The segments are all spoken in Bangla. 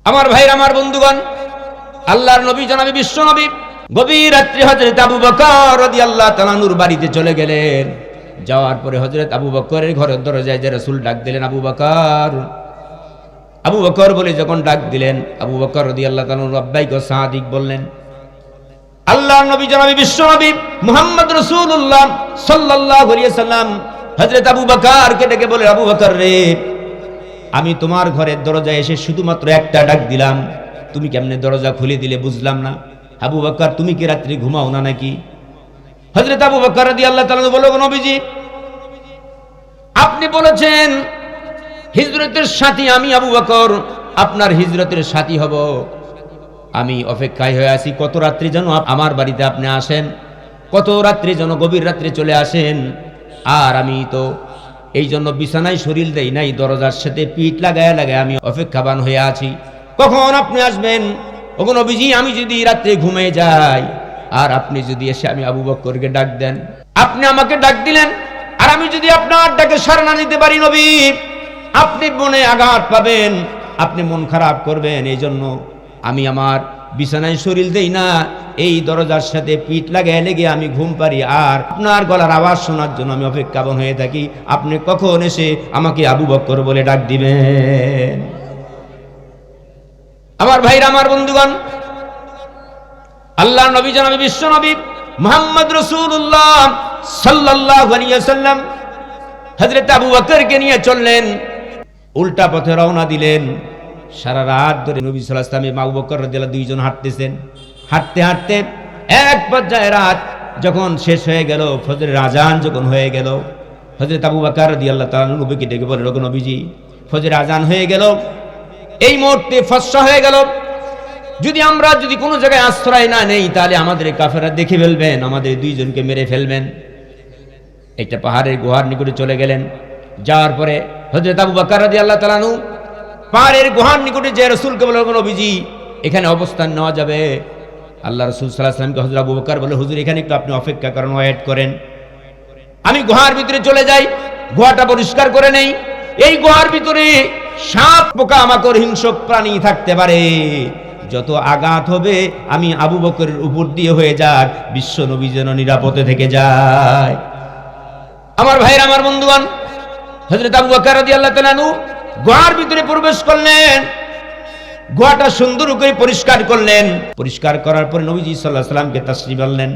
আমার ভাইরা, আমার বন্ধুগণ, আল্লাহর নবী জনাবে বিশ্ব নবী গভীর রাত্রি হযরত আবু বকর রাদিয়াল্লাহু তাআলা নূর বাড়িতে চলে গেলেন। যাওয়ার পরে হযরত আবু বকরের ঘরের দরজায় যে রাসূল ডাক দিলেন, আবু বকর, আবু বকর বলে যখন ডাক দিলেন, আবু বকর রাদিয়াল্লাহু তাআলা লব্বাইক ও সাদিক বললেন। আল্লাহর নবী জনাবে বিশ্ব নবী মুহাম্মদ রাসূলুল্লাহ সাল্লাল্লাহু আলাইহি সাল্লাম হযরত আবু বকরকে ডেকে বলে, আবু বকর রে, আমি তোমার ঘরের দরজায় এসে শুধুমাত্র একটা ডাক দিলাম, তুমি কেমনে দরজা খুলে দিলে বুঝলাম না। আবু বকর, তুমি কি রাত্রি ঘুমাও না নাকি? হযরত আবু বকর রাদিয়াল্লাহু তাআলা বলল, নবীজি, আপনি বলেছেন হিজরতের সাথী আমি আবু বকর, আপনার হিজরতের সাথী হব। আমি অপেক্ষায় হয়ে আছি কত রাত্রি যেন আমার বাড়িতে আপনি আসেন, কত রাত্রি যেন গভীর রাত্রে চলে আসেন। আর আমি তো এই জন্য বিছানায় শরীর দেই নাই, দরজার সাথে পিঠ লাগায় লাগায় আমি অপেক্ষাবান হয়ে আছি কখন আপনি আসবেন। ওগো নবীজি, আমি যদি রাত্রে ঘুমিয়ে যাই আর আপনি যদি এসে আমি আবু বকরকে ডাক দেন, আপনি আমাকে ডাক দিলেন, আর আমি যদি আপনার ডাকে সাড়া না দিতে পারি নবী, আপনি মনে আঘাত পাবেন, আপনি মন খারাপ করবেন। এই জন্য আমি আমার বিছানায় শরীর দেই না, এই দরজার সাথে পিঠ লাগায় লেগে আমি ঘুম পারি, আর আপনার গলার আওয়াজ শোনার জন্য আমি অপেক্ষাবান হয়ে থাকি, আপনি কখন এসে আমাকে আবু বকর বলে ডাক দিবেন। আমার ভাইরা, আমার বন্ধুগণ, আল্লাহর নবী জনাবে বিশ্ব নবী মুহাম্মদ রাসূলুল্লাহ সাল্লাল্লাহু আলাইহি ওয়াসাল্লাম হযরত আবু বকরকে নিয়ে চললেন, উল্টা পথে রওনা দিলেন। সারা রাত ধরে নবী সাল্লাল্লাহু আলাইহি ওয়াসাল্লাম আবু বকর রাদিয়াল্লাহু দুইজন হাঁটতেছেন। হাঁটতে হাঁটতে এক পর্যায়ে রাত যখন শেষ হয়ে গেল, ফজরের আজান যখন হয়ে গেল, হযরত আবু বকর রাদিয়াল্লাহু তাআলা নবীকে ডেকে বললেন, ওগো নবীজি, ফজরের আজান হয়ে গেল, এই মুহূর্তে ফসা হয়ে গেল, যদি আমরা কোনো জায়গায় আশ্রয় না নেই তাহলে আমাদের কাফেররা দেখে ফেলবেন, আমাদের দুইজনকে মেরে ফেলবেন। একটা পাহাড়ের গুহার নিকটে চলে গেলেন। যাওয়ার পরে হযরত আবু বকর রাদিয়াল্লাহু তাআলা পাহাড়ের গুহার নিকটে যে রাসূলকে বললেন, নবীজি, এখানে অবস্থান নেওয়া যাবে? আল্লাহ রাসূল সাল্লাল্লাহু আলাইহি ওয়াসাল্লামকে হযরত আবু বকর বলে, হুজুর, এখানে একটু আপনি অপেক্ষা করেন, ওয়েট করেন, আমি গুহার ভিতরে চলে যাই, গুহাটা পরিষ্কার করে নেই। এই গুহার ভিতরে সাপ, পোকামাকড়, হিংস্র প্রাণী থাকতে পারে, যত আঘাত হবে আমি আবু বকরের উপর দিয়ে হয়ে যাক, বিশ্ব নবী যেন নিরাপদে থেকে যায়। আমার ভাইরা, আমার বন্ধুগণ, হযরত আবু বকর রাদিয়াল্লাহু তাআলা গুহার ভিতরে প্রবেশ করলেন, গুহাটা সুন্দর করে পরিষ্কার করলেন। পরিষ্কার করার পরে নবীজি সাল্লাল্লাহু আলাইহি ওয়াসাল্লামকে তাশরীফ আনলেন,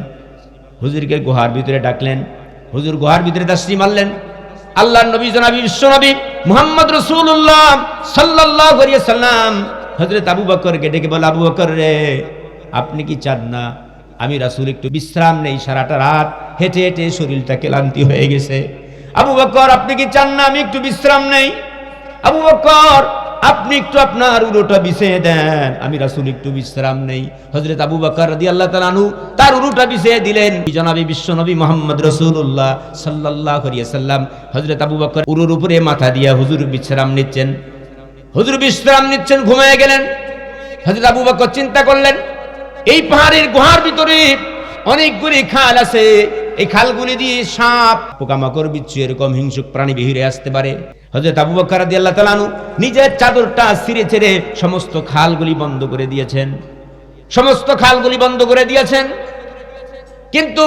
হুজুরকে গুহার ভিতরে ডাকলেন, হুজুর গুহার ভিতরে তাশরীফ আনলেন। আল্লাহর নবী জনাবি বিশ্ব নবী মুহাম্মদ রাসূলুল্লাহ সাল্লাল্লাহু আলাইহি ওয়াসাল্লাম হযরত আবু বকরকে ডেকে বলে, আবু বকর রে, আপনি কি চান না আমি রাসূল একটু বিশ্রাম নেই? সারাটা রাত হেঁটে হেঁটে শরীরটা ক্লান্তি হয়ে গেছে। আবু বকর, আপনি কি চান না আমি একটু বিশ্রাম নেই? আবু বকর, আপনি একটু আপনার উরুটা বিছিয়ে দেন, আমি রাসূল একটু বিশ্রাম নেই। হযরত আবু বকর রাদিয়াল্লাহু তাআলা আনহু তার উরুটা বিছিয়ে দিলেন। জনাবে বিশ্ব নবী মুহাম্মদ রাসূলুল্লাহ সাল্লাল্লাহু আলাইহি ওয়াসাল্লাম হযরত আবু বকর উরুর উপরে মাথা দিয়ে হুজুর বিশ্রাম নিচ্ছেন। হুজুর বিশ্রাম নিচ্ছেন, ঘুমিয়ে গেলেন। হযরত আবু বকর চিন্তা করলেন, এই পাহাড়ের গুহার ভিতরে অনেকগুলি খাল আছে, এই খালগুলি দিয়ে সাপ, পোকামাকড়, বিচ্ছু, এরকম হিংস্র প্রাণী বেরিয়ে আসতে পারে। হযরত আবু বকর রাদিয়াল্লাহু তাআলা আনহু নিজের চাদরটা ছিঁড়ে ছিঁড়ে সমস্ত খালগুলি বন্ধ করে দিয়েছেন, সমস্ত খালগুলি বন্ধ করে দিয়েছেন। কিন্তু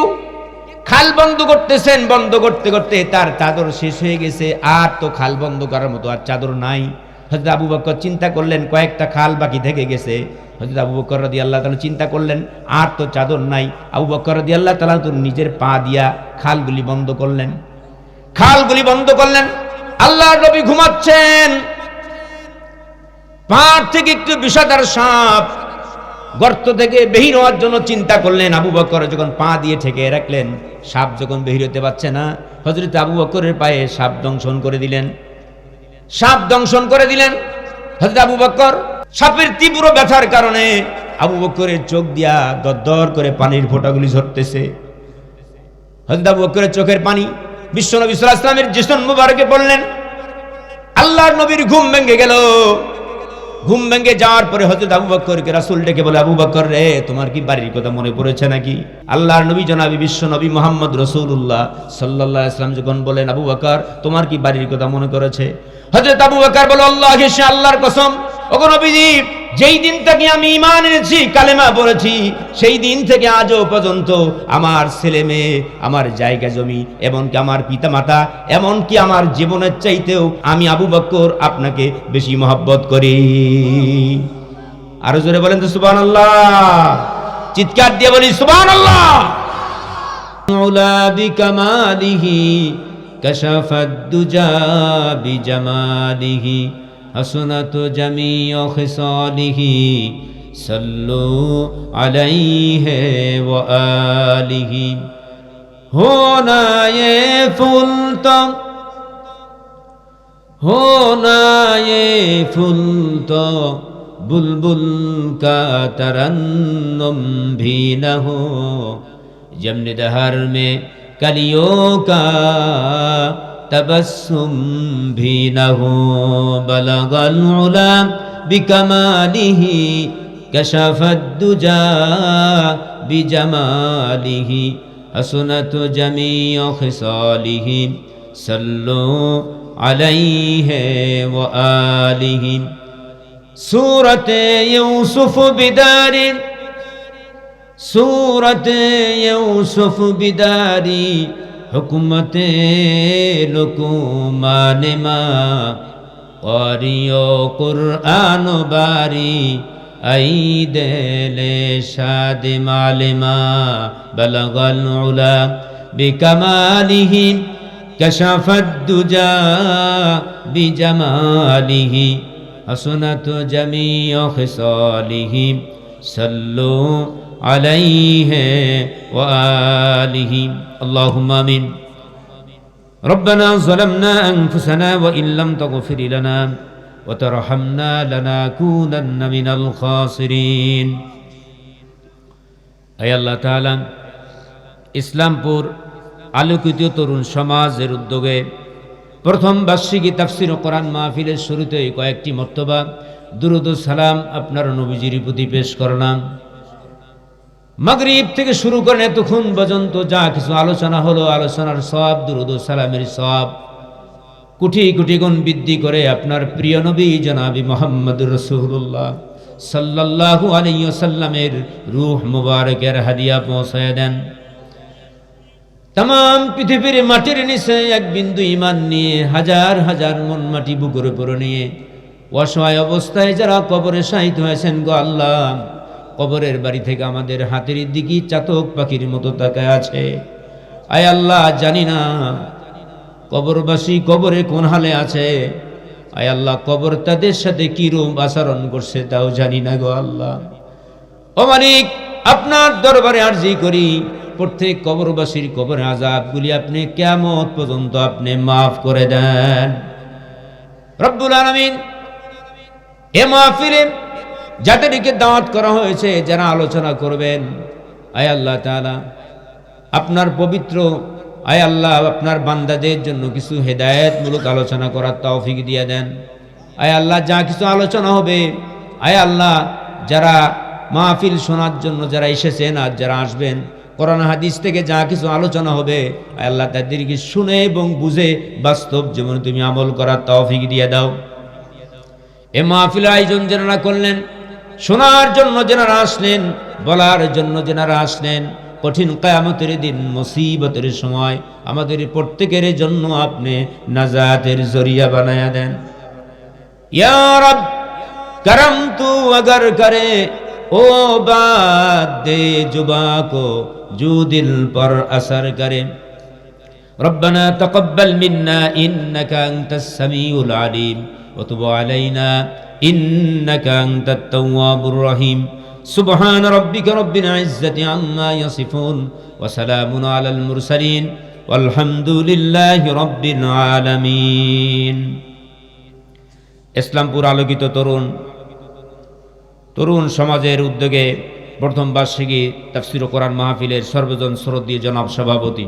খাল বন্ধ করতেছেন, বন্ধ করতে করতে তার চাদর শেষ হয়ে গেছে, আর তো খাল বন্ধ করার মতো আর চাদর নাই। হযরত আবু বকর চিন্তা করলেন, কয়েকটা খাল বাকি থেকে গেছে। হযরত আবু বকর রাদিয়াল্লাহু তাআলা চিন্তা করলেন, আর তো চাদর নাই। আবু বকর রাদিয়াল্লাহু তাআলা নিজের পা দিয়া খালগুলি বন্ধ করলেন, খালগুলি বন্ধ করলেন। আল্লাহর নবী ঘুমাচ্ছেন, পাহাড় থেকে একটু বিষাদার সাপ গর্ত থেকে বের হওয়ার জন্য চিন্তা করলেন। আবু বকর যখন পা দিয়ে ঠেকে রাখলেন, সাপ যখন বের হতে পারছে না, হযরত আবু বকরের পায়ে সাপ দংশন করে দিলেন, সাপ দংশন করে দিলেন। হযরত আবু বকর, সাপের তীব্র ব্যথার কারণে আবু বকরের চোখ দিয়া দরদর করে পানির ফোঁটাগুলি ঝরতেছে। হযরত আবু বকরের চোখের পানি বিশ্ব নবী সাল্লাল্লাহু আলাইহি ওয়াসাল্লামের জিসম মুবারকে পড়লেন। আল্লাহর নবীর ঘুম ভেঙে গেল। ঘুম ভেঙে যাওয়ার পরে হযরত আবু বকরকে রাসূল ডেকে বলে, আবু বকর রে, তোমার কি বাড়ির কথা মনে পড়েছে নাকি? আল্লাহর নবী জনাবি বিশ্ব নবী মুহাম্মদ রাসূলুল্লাহ সাল্লাল্লাহু আলাইহি ওয়াসাল্লাম যখন বলেন, আবু বকর, তোমার কি বাড়ির কথা মনে করেছে? হযরত আবু বকর বলে, আল্লাহকে, সে আল্লাহর কসম, ওগো নবীজি, যেই দিন থেকে আমি ঈমান এনেছি, কালেমা পড়েছি, সেই দিন থেকে আজও পর্যন্ত আমার ছেলে মেয়ে, আমার জায়গা জমি, এমনকি আমার পিতামাতা, এমনকি আমার জীবনের চাইতেও আমি আবু বকর আপনাকে বেশি মহব্বত করি। আরো জোরে বলেন তো সুবহানাল্লাহ, চিৎকার দিয়ে বলি সুবহানাল্লাহ। উলা বিকামালিহি কাশাফাদ দুজা বিজামালিহি হাসনাত জামিউ খিসালিহি সাল্লু আলাইহি ওয়া আলিহি। হোনা ये फूल तो होना ये फूल तो बुलबुल का तरन्नुम भी न हो, जमन दहर में कलियों का तबस्सुम भी न हो, बलगल उला बिकमालिही कशफद दुजा बिजमालिही हसनत जमीउ खिसालिही सल्लु अलैहि व आलिही। सूरत यूसुफ बिदारी, सूरत यूसुफ बिदारी हुकूमत लुकुमान मा क़ारियो कुरआन बारी आई देले शाद मालिमा बलगल उला बिकमालिही कशफद दुजा बिजमालिही हसनत जमीउ खिसालिही सल्लु अलैहि व आलिही। अल्लाहुम्मा आमीन। रब्बना ज़लमना अनफुसना व इन लम तगफिर लना व तरहमना लनाकूनन्ना मिनल खासिरीन। ऐ अल्लाह ताआला, इस्लामपुर आलोकित तरुण समाजेर उद्योगे प्रथम बार्षिकी तफसिर कुरान माहफिलेर शुरूते कयेकटी मर्तबा दुरूद ও সালাম আপনার নবীজির প্রতি পেশ করলাম। মাগরিব থেকে শুরু করে এতক্ষণ পর্যন্ত যা কিছু আলোচনা হলো, আলোচনার সওয়াব, দুরূদ ও সালামের সওয়াব কোটি কোটি গুণ বৃদ্ধি করে আপনার প্রিয় নবী জনাবি মুহাম্মদুর রাসূলুল্লাহ সাল্লাল্লাহু আলাইহি ওয়াসাল্লামের রূহ মুবারকের হাদিয়া পৌঁছায় দেন। तमाम पृथिवीर माटिर निचे एक बिंदु ईमान निये हजार हजार मन माटी बुकेर उपर निये असहाय अवस्थाय जारा कबरे शायित हयेछेन गो आल्लाह, कबरेर बाड़ी थेके आमादेर हातेर दिके चातक पाखिर मतो ताकाय आछे। आय आल्लाह, जानि ना कबरबासी कबरे कोन हाले आछे। आय आल्लाह, कबर तादेर साथे कि रूप आचरण करछे ताओ जानि ना गो आल्लाह। ओ मालिक, आपनार दरबारे आरजी करी प्रत्येक कबरबासीर कबर आजाबगुली आपनि कियामत पर्यन्त आपनि माफ करे देन रब्बुल आलामीन। ए माहफिले जादेरके दाওয়াত करा हयेछे, जारा आलोचना करबेन, आय आल्लाह ताआला आपनार पवित्र, आय आल्लाह आपनार बान्दादेर जन्य किछु हेदायतमूलक आलोचना करार तौफिक दिये देन। आय आल्लाह, जा किछु आलोचना होबे, आय आल्लाह जारा माहफिल शोनार जन्य जारा एसेछेन आर जारा आसबेन, কোরআন হাদিস থেকে যা কিছু আলোচনা হবে আল্লাহ তাদেরকে শুনে এবং বুঝে বাস্তব জীবনে তুমি আমল করার তৌফিক দিয়ে দাও। এই মাহফিল আয়োজন যারা করলেন, শোনার জন্য যারা আসলেন, বলার জন্য যারা আসলেন, কঠিন কিয়ামতের দিন মুসিবতের সময় আমাদের প্রত্যেকের জন্য আপনি নাজাতের জরিয়া বানায়া দেন। ইয়া রব करम तू अगर करे ओ बात दे जुबा को जो दिल पर असर करे। रब्बना तक़ब्बल मिन्ना इन्नका अंतस समीउल अलीम व तुब अलैना इन्नका अंतत तव्वाबुर रहीम। सुब्हान रब्बिका रब्बिल इज्जति अम्मा यसिफून व सलामुन अलल मुरसलीन वल्हम्दुलिल्लाहि रब्बिल आलामीन। इस्लामपुर आलोकित तरुण समाजेर उद्योगे प्रथम बार्षिकी तफसिर कुरान माहफिलेर सर्वजन श्रद्धेय जनाब सभापति,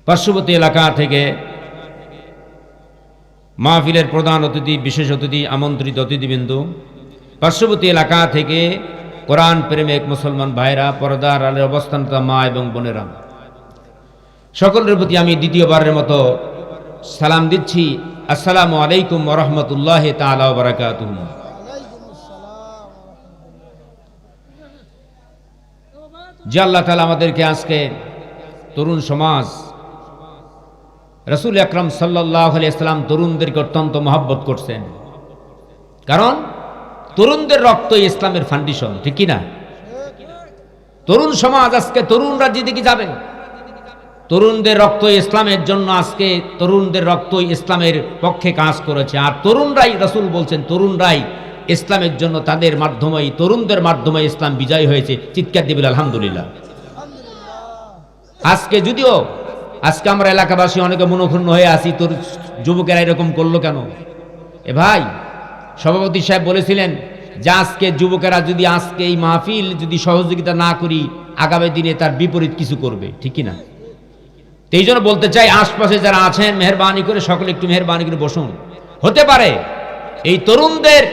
पार्श्ववर्ती एलाका थेके माहफिलेर प्रधान अतिथि, विशेष अतिथि, आमंत्रित अतिथिबृंद, पार्श्ववर्ती एलाका थेके कुरान प्रेमिक मुसलमान भाईरा, पर्दार आड़े अवस्थानरत मा एवं बोनेरा, सकलेर प्रति आमि द्वितीयबारेर मतो सालाम दिচ্ছি। আসসালামু আলাইকুম ওয়া রাহমাতুল্লাহি তাআলা ওয়া বারাকাতুহু। যে আল্লাহ তাআলা আমাদেরকে আজকে তরুণ সমাজ, রাসূল আকরাম সাল্লাল্লাহু আলাইহি ওয়াসাল্লাম তরুণদেরকে অত্যন্ত মহব্বত করছেন, কারণ তরুণদের রক্তই ইসলামের ফাউন্ডেশন, ঠিক কি না? তরুণ সমাজ আজকে তরুণরা যেদিকে যাবে, তরুণদের রক্ত ইসলামের জন্য, আজকে তরুণদের রক্ত ইসলামের পক্ষে কাজ করেছে। আর তরুণরাই, রাসূল বলছেন, তরুণরাই ইসলামের জন্য, তাদের মাধ্যমেই, তরুণদের মাধ্যমে ইসলাম বিজয় হয়েছে। চিৎকার দিবেন আলহামদুলিল্লাহ। আজকে যদিও আজকে আমরা এলাকাবাসী অনেকে মনোক্ষুণ্ণ হয়ে আছি, তোর যুবকেরা এরকম করলো কেন? এ ভাই, সভাপতি সাহেব বলেছিলেন যে আজকে যুবকেরা যদি আজকে এই মাহফিল যদি সহযোগিতা না করি, আগামী দিনে তার বিপরীত কিছু করবে, ঠিক কি না? তো এই জন্য বলতে চাই, আশপাশে যারা আছেন মেহরবানি করে সকলে একটু মেহরবানি করে বসুন। হতে পারে এই তরুণদের,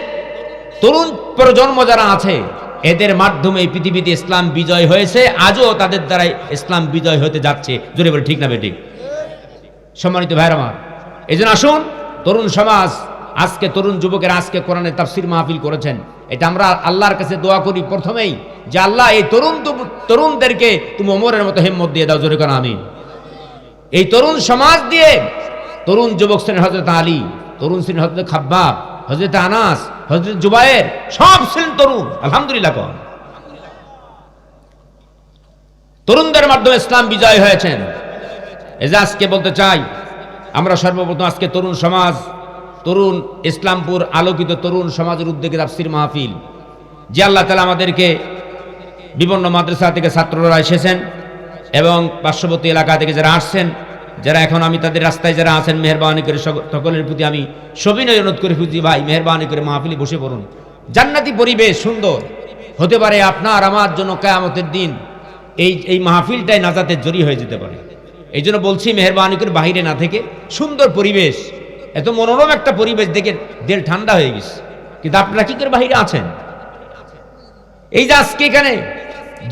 তরুণ প্রজন্ম যারা আছে, এদের মাধ্যমে পৃথিবীতে ইসলাম বিজয় হয়েছে, আজও তাদের দ্বারাই ইসলাম বিজয় হতে যাচ্ছে। জোরে বলে ঠিক না বেঠিক? সম্মানিত ভাইরা আমার, এই জন্য আসুন তরুণ সমাজ, আজকে তরুণ যুবকেরা আজকে কোরআনের তাফসীর মাহফিল করেছেন, এটা আমরা আল্লাহর কাছে দোয়া করি প্রথমেই যে আল্লাহ এই তরুণদেরকে তুমি ওমরের মতো হিম্মত দিয়ে দাও। জোরে কোন আমিন। এই তরুণ সমাজ দিয়ে তরুণ যুবক শ্রেণীর হযরত আলী, তরুণ শ্রেণীর হযরত খাব্বাব, হযরত আনাস, হযরত জুবায়ের, সব ছিলেন তরুণ। আলহামদুলিল্লাহ। তরুণদের মাধ্যমে ইসলাম বিজয় হয়েছেন। এই যে আজকে বলতে চাই, আমরা সর্বপ্রথম আজকে তরুণ সমাজ, তরুণ ইসলামপুর আলোকিত তরুণ সমাজের উদ্যোগে তাফসীর মাহফিল, যে আল্লাহ তাআলা আমাদেরকে বিভিন্ন মাদ্রাসা থেকে ছাত্ররা এসেছেন এবং পার্শ্ববর্তী এলাকা থেকে যারা আসছেন, যারা এখন আমি তাদের রাস্তায় যারা আছেন, মেহরবানি করে সকলের প্রতি আমি সবিনয় অনুরোধ করে খুঁজি, ভাই মেহরবানি করে মাহফিলে বসে পড়ুন। জান্নাতি পরিবেশ সুন্দর হতে পারে আপনার আমার জন্য কিয়ামতের দিন এই মাহফিলটাই নাজাতের জড়ি হয়ে যেতে পারে। এই জন্য বলছি মেহরবানি করে বাহিরে না থেকে, সুন্দর পরিবেশ, এত মনোরম একটা পরিবেশ দেখে দিল ঠান্ডা হয়ে গেছে, কিন্তু আপনারা কি করে বাহিরে আছেন? এই যে আজকে এখানে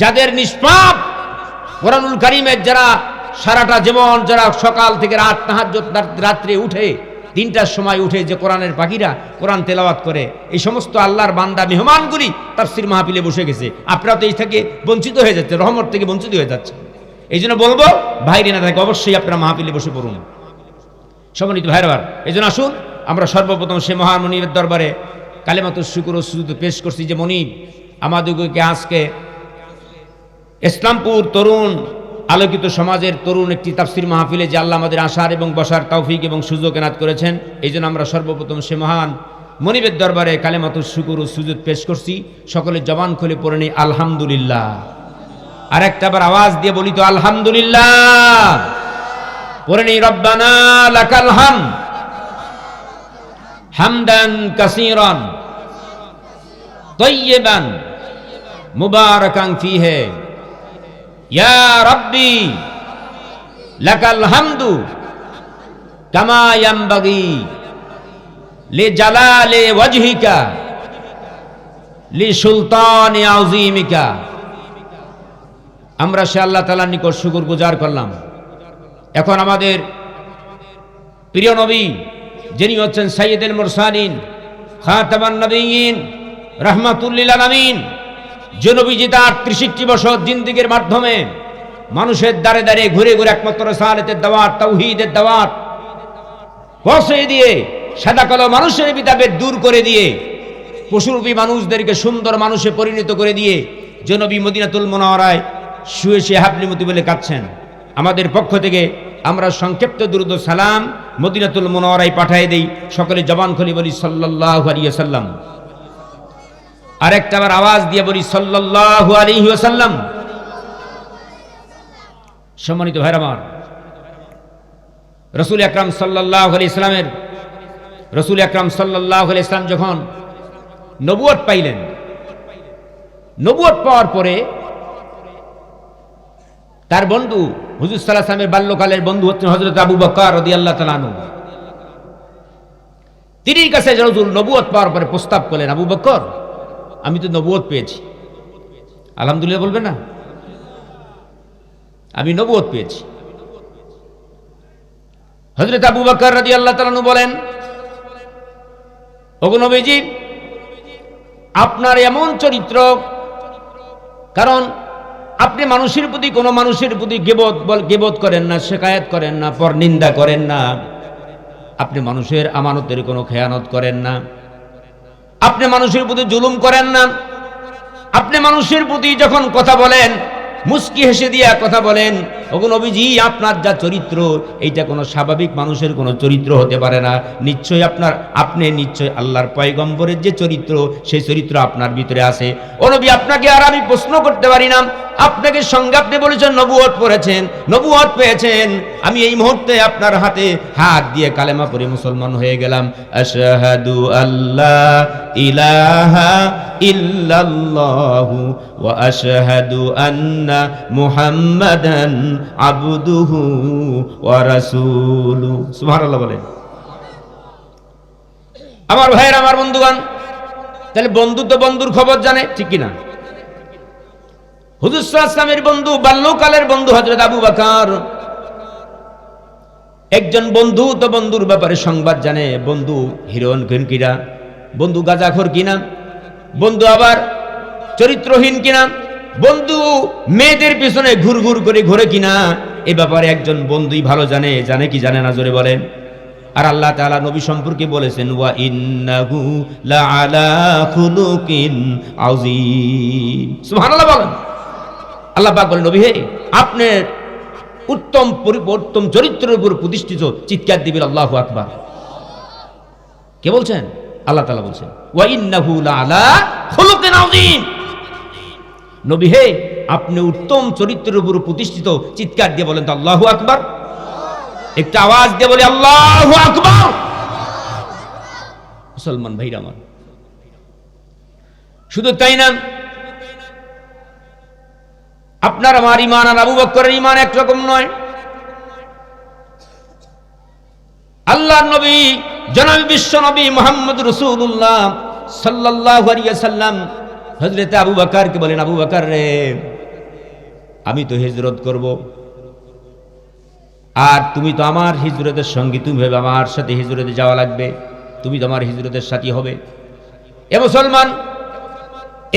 যাদের নিষ্পাপ কোরআনুল কারীমের যারা সারাটা জীবন, যারা সকাল থেকে রাত তাহাজ্জুদ, রাত্রে উঠে 3টার সময় উঠে যে কোরআনের পাখিরা কোরআন তেলাওয়াত করে, এই সমস্ত আল্লাহর বান্দা মেহমানগুলি তাফসীর মাহফিলে বসে গেছে। আপনারা তো এই থেকে বঞ্চিত হয়ে যাচ্ছে, রহমত থেকে বঞ্চিত হয়ে যাচ্ছে। এই জন্য বলবো বাইরে না থাকে, অবশ্যই আপনারা মাহফিলে বসে পড়ুন। সম্মানিত ভাইরা, এই জন্য আসুন আমরা সর্বপ্রথম সে মহান মনিবের দরবারে কালেমাতুশ শুকর ও সুজুদ পেশ করছি যে মনিব আমাদেরকে আজকে ইসলামপুর তরুণ আলোকিত সমাজের তরুণ একটি তাফসীর মাহফিলে যে আল্লাহ আমাদের আসার এবং বসার তৌফিক এবং সুযোগ এনায়েত করেছেন, এই জন্য আমরা সর্বপ্রথম সে মহান মনিবের দরবারে কালেমাতুশ শুকর ও সুজুদ পেশ করছি। সকলে জবান খুলে পড়ে নেই আলহামদুলিল্লাহ। আর একটা বার আওয়াজ দিয়ে বলি তো আলহামদুলিল্লাহ। পড়ে নেই রব্বানা লাকাল হামদ হামদান কাসীরান তাইয়্যিবান মুবারাকান ফীহি ইয়া রাব্বি লাকাল হামদু কামা ইয়ানবাগি লিজালালি ওয়াজহিকা লিসুলতানি আযীমিকা। আমরা সে আল্লাহ তাআলার নিকট শুকরগুজার করলাম। এখন আমাদের প্রিয় নবী যিনি হচ্ছেন সাইয়্যিদুল মুরসালিন, খাতামান নবিয়্যিন, রাহমাতুল লিল আলামিন, যে নবীজি তার 63 বছর জিন্দেগীর মাধ্যমে মানুষের দ্বারে দ্বারে ঘুরে ঘুরে একমাত্র রিসালাতের দাওয়াত, তাওহীদের দাওয়াত পৌঁছে দিয়ে সাদা কালো মানুষের বিতাবেদ দূর করে দিয়ে পশুরূপী মানুষদেরকে সুন্দর মানুষে পরিণত করে দিয়ে যে নবী মদিনাতুল মুনাওয়ারায় শুয়ে শুয়ে হাবলিমতি বলে কাঁদছেন, আমাদের পক্ষ থেকে আমরা সংক্ষিপ্ত দুরূদ ও সালাম মদিনাতুল মুনাওয়ারায় পাঠিয়ে দেই। সকলে জবান খুলে বলি সাল্লাল্লাহু আলাইহি ওয়াসাল্লাম। আরেকটা বার আওয়াজ দিয়ে বলি সাল্লাল্লাহু আলাইহি ওয়াসাল্লাম। সম্মানিত ভাইরা আমার, রাসূল আকরাম সাল্লাল্লাহু আলাইহি সাল্লামের, রাসূল আকরাম সাল্লাল্লাহু আলাইহি সাল্লাম যখন নবুয়ত পাইলেন, নবুয়ত পাওয়ার পরে তার বন্ধু হুজুর সাল্লাল্লাহু আলাইহি ওয়াসাল্লামের বাল্যকালের বন্ধু হচ্ছেন হযরত আবু বকর রাদিয়াল্লাহু তাআলা আনহু। তিনি কাছে রাসূল নবুয়ত পাওয়ার পরে প্রস্তাব করলেন, আবু বকর আমি তো নবুয়ত পেয়েছি। আলহামদুলিল্লাহ বলবেন না? আমি নবুয়ত পেয়েছি। হযরত আবু বকর রাদিয়াল্লাহু তাআলা আনহু বলেন, ওগো নবীজি, আপনার এমন চরিত্র, কারণ আপনি মানুষের প্রতি, কোনো মানুষের প্রতি গীবত করেন না, শিকায়াত করেন না, পরনিন্দা করেন না। আপনি মানুষের আমানতের কোনো খেয়ানত করেন না। আপনি মানুষের প্রতি জুলুম করেন না। আপনি মানুষের প্রতি যখন কথা বলেন মুস্কি হেসে দিয়া কথা বলেন, ওগো নবীজি আপনার যা চরিত্র এইটা কোনো স্বাভাবিক মানুষের কোনো চরিত্র হতে পারে না। নিশ্চয়ই আপনি নিশ্চয়ই আল্লাহর পয়গম্বরের যে চরিত্র সেই চরিত্র আপনার ভিতরে আছে। ও নবী, আপনাকে আর আমি প্রশ্ন করতে পারি না। আপনাকে সঙ্গে আপনি বলেছেন নবুয়ত পড়েছেন, নবুয়ত পেয়েছেন। আমি এই মুহূর্তে আপনার হাতে হাত দিয়ে কালেমা পড়ে মুসলমান হয়ে গেলাম। আশহাদু আল্লা ইলাহা ইল্লাল্লাহু ওয়া আশহাদু আন্না মুহাম্মাদান আবদুহু ওয়া রাসূলুহু। সুবহানাল্লাহ বলেন। আমার ভাইয়ের, আমার বন্ধুগণ, তাহলে বন্ধু তো বন্ধুর খবর জানে, ঠিক কিনা? হুজুর সাল্লাল্লাহু আলাইহি ওয়াসাল্লামের বন্ধু, বাল্যকালের বন্ধু হযরত আবু বকর, একজন বন্ধু তো বন্ধুর ব্যাপারে সংবাদ জানে। বন্ধু হিরোইন কিনা, বন্ধু গাঁজাখোর কিনা, বন্ধু আবার চরিত্রহীন কিনা, বন্ধু মেয়েদের পিছনে ঘুরঘুর করে ঘুরে কিনা, এই ব্যাপারে একজন বন্ধুই ভালো জানে। জানে কি জানে না জোরে বলেন। আর আল্লাহ তাআলা নবী সম্পর্কে বলেছেন ওয়া ইন্নাহু লাআলা খুলুকিন আযীম। সুবহানাল্লাহ বলেন। আল্লাহ পাক বলেন, নবী হে, আপনার উত্তম চরিত্রের উপর প্রতিষ্ঠিত, চিৎকার দিবেন আল্লাহু আকবার। কে বলছেন? আল্লাহ তাআলা বলছেন ওয়া ইন্নাহু লাআলা খুলুকিন আযীম। নবী হে, আপনি উত্তম চরিত্রের উপর প্রতিষ্ঠিত, চিৎকার দিয়ে বলেন তো আল্লাহু আকবার। একটা আওয়াজ দিয়ে বলে আল্লাহু আকবার। মুসলমান ভাইরা আমার, শুধু তাই না, আপনার আমার ঈমান আর আবু বকরের ঈমান একরকম নয়। আল্লাহর নবী জনাব বিশ্ব নবী মুহাম্মদ রাসূলুল্লাহ সাল্লাল্লাহু আলাইহি ওয়াসাল্লাম হযরত আবু বকরকে বলেন, আবু বকর রে, আমি তো হিজরত করব, আর তুমি তো আমার হিজরতের সঙ্গী, তুমি ভেবে আমার সাথে হিজরতে যাওয়া লাগবে, তুমি তো আমার হিজরতের সাথী হবে। এ মুসলমান,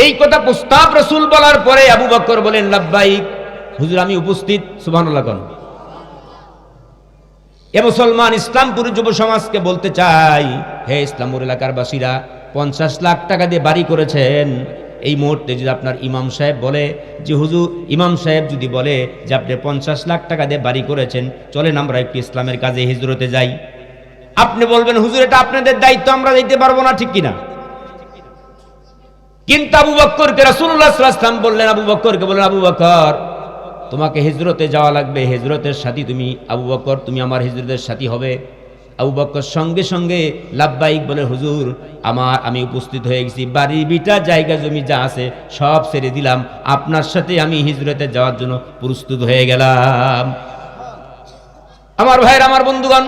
এই কথা প্রস্তাব রাসূল বলার পরে আবু বকর বলেন লাব্বাইক, হুজুর আমি উপস্থিত। সুবহানাল্লাহ কোন। এ মুসলমান, ইসলামপুর যুব সমাজকে বলতে চাই, হে ইসলামপুর এলাকার বাসীরা, 50 লাখ টাকা দিয়ে বাড়ি করেছেন। এই মুহূর্তে যদি আপনার ইমাম সাহেব বলে যে হুজুর, ইমাম সাহেব যদি বলে যে আপনি 50 লাখ টাকা দিয়ে বাড়ি করেছেন, চলেন আমরা একটু ইসলামের কাজে হিজরতে যাই, আপনি বলবেন হুজুর এটা আপনাদের দায়িত্ব, আমরা দিতে পারবো না, ঠিক কিনা? কিন্তু আবু বকরকে রাসূলুল্লাহ সাল্লাল্লাহু আলাইহি ওয়াসাল্লাম বললেন, আবু বকরকে বললেন, আবু বকর তোমাকে হিজরতে যাওয়া লাগবে, হিজরতের সাথী তুমি। আবু বকর, তুমি আমার হিজরতের সাথী হবে। আবু বকর সঙ্গে সঙ্গে লাব্বাইক বলে, হুজুর আমি উপস্থিত হয়ে গেছি, বাড়ি বিটা জায়গা জমি যা আছে সব ছেড়ে দিলাম, আপনার সাথে আমি হিজরতে যাওয়ার জন্য প্রস্তুত হয়ে গেলাম। আমার ভাইয়ের, আমার বন্ধুগণ,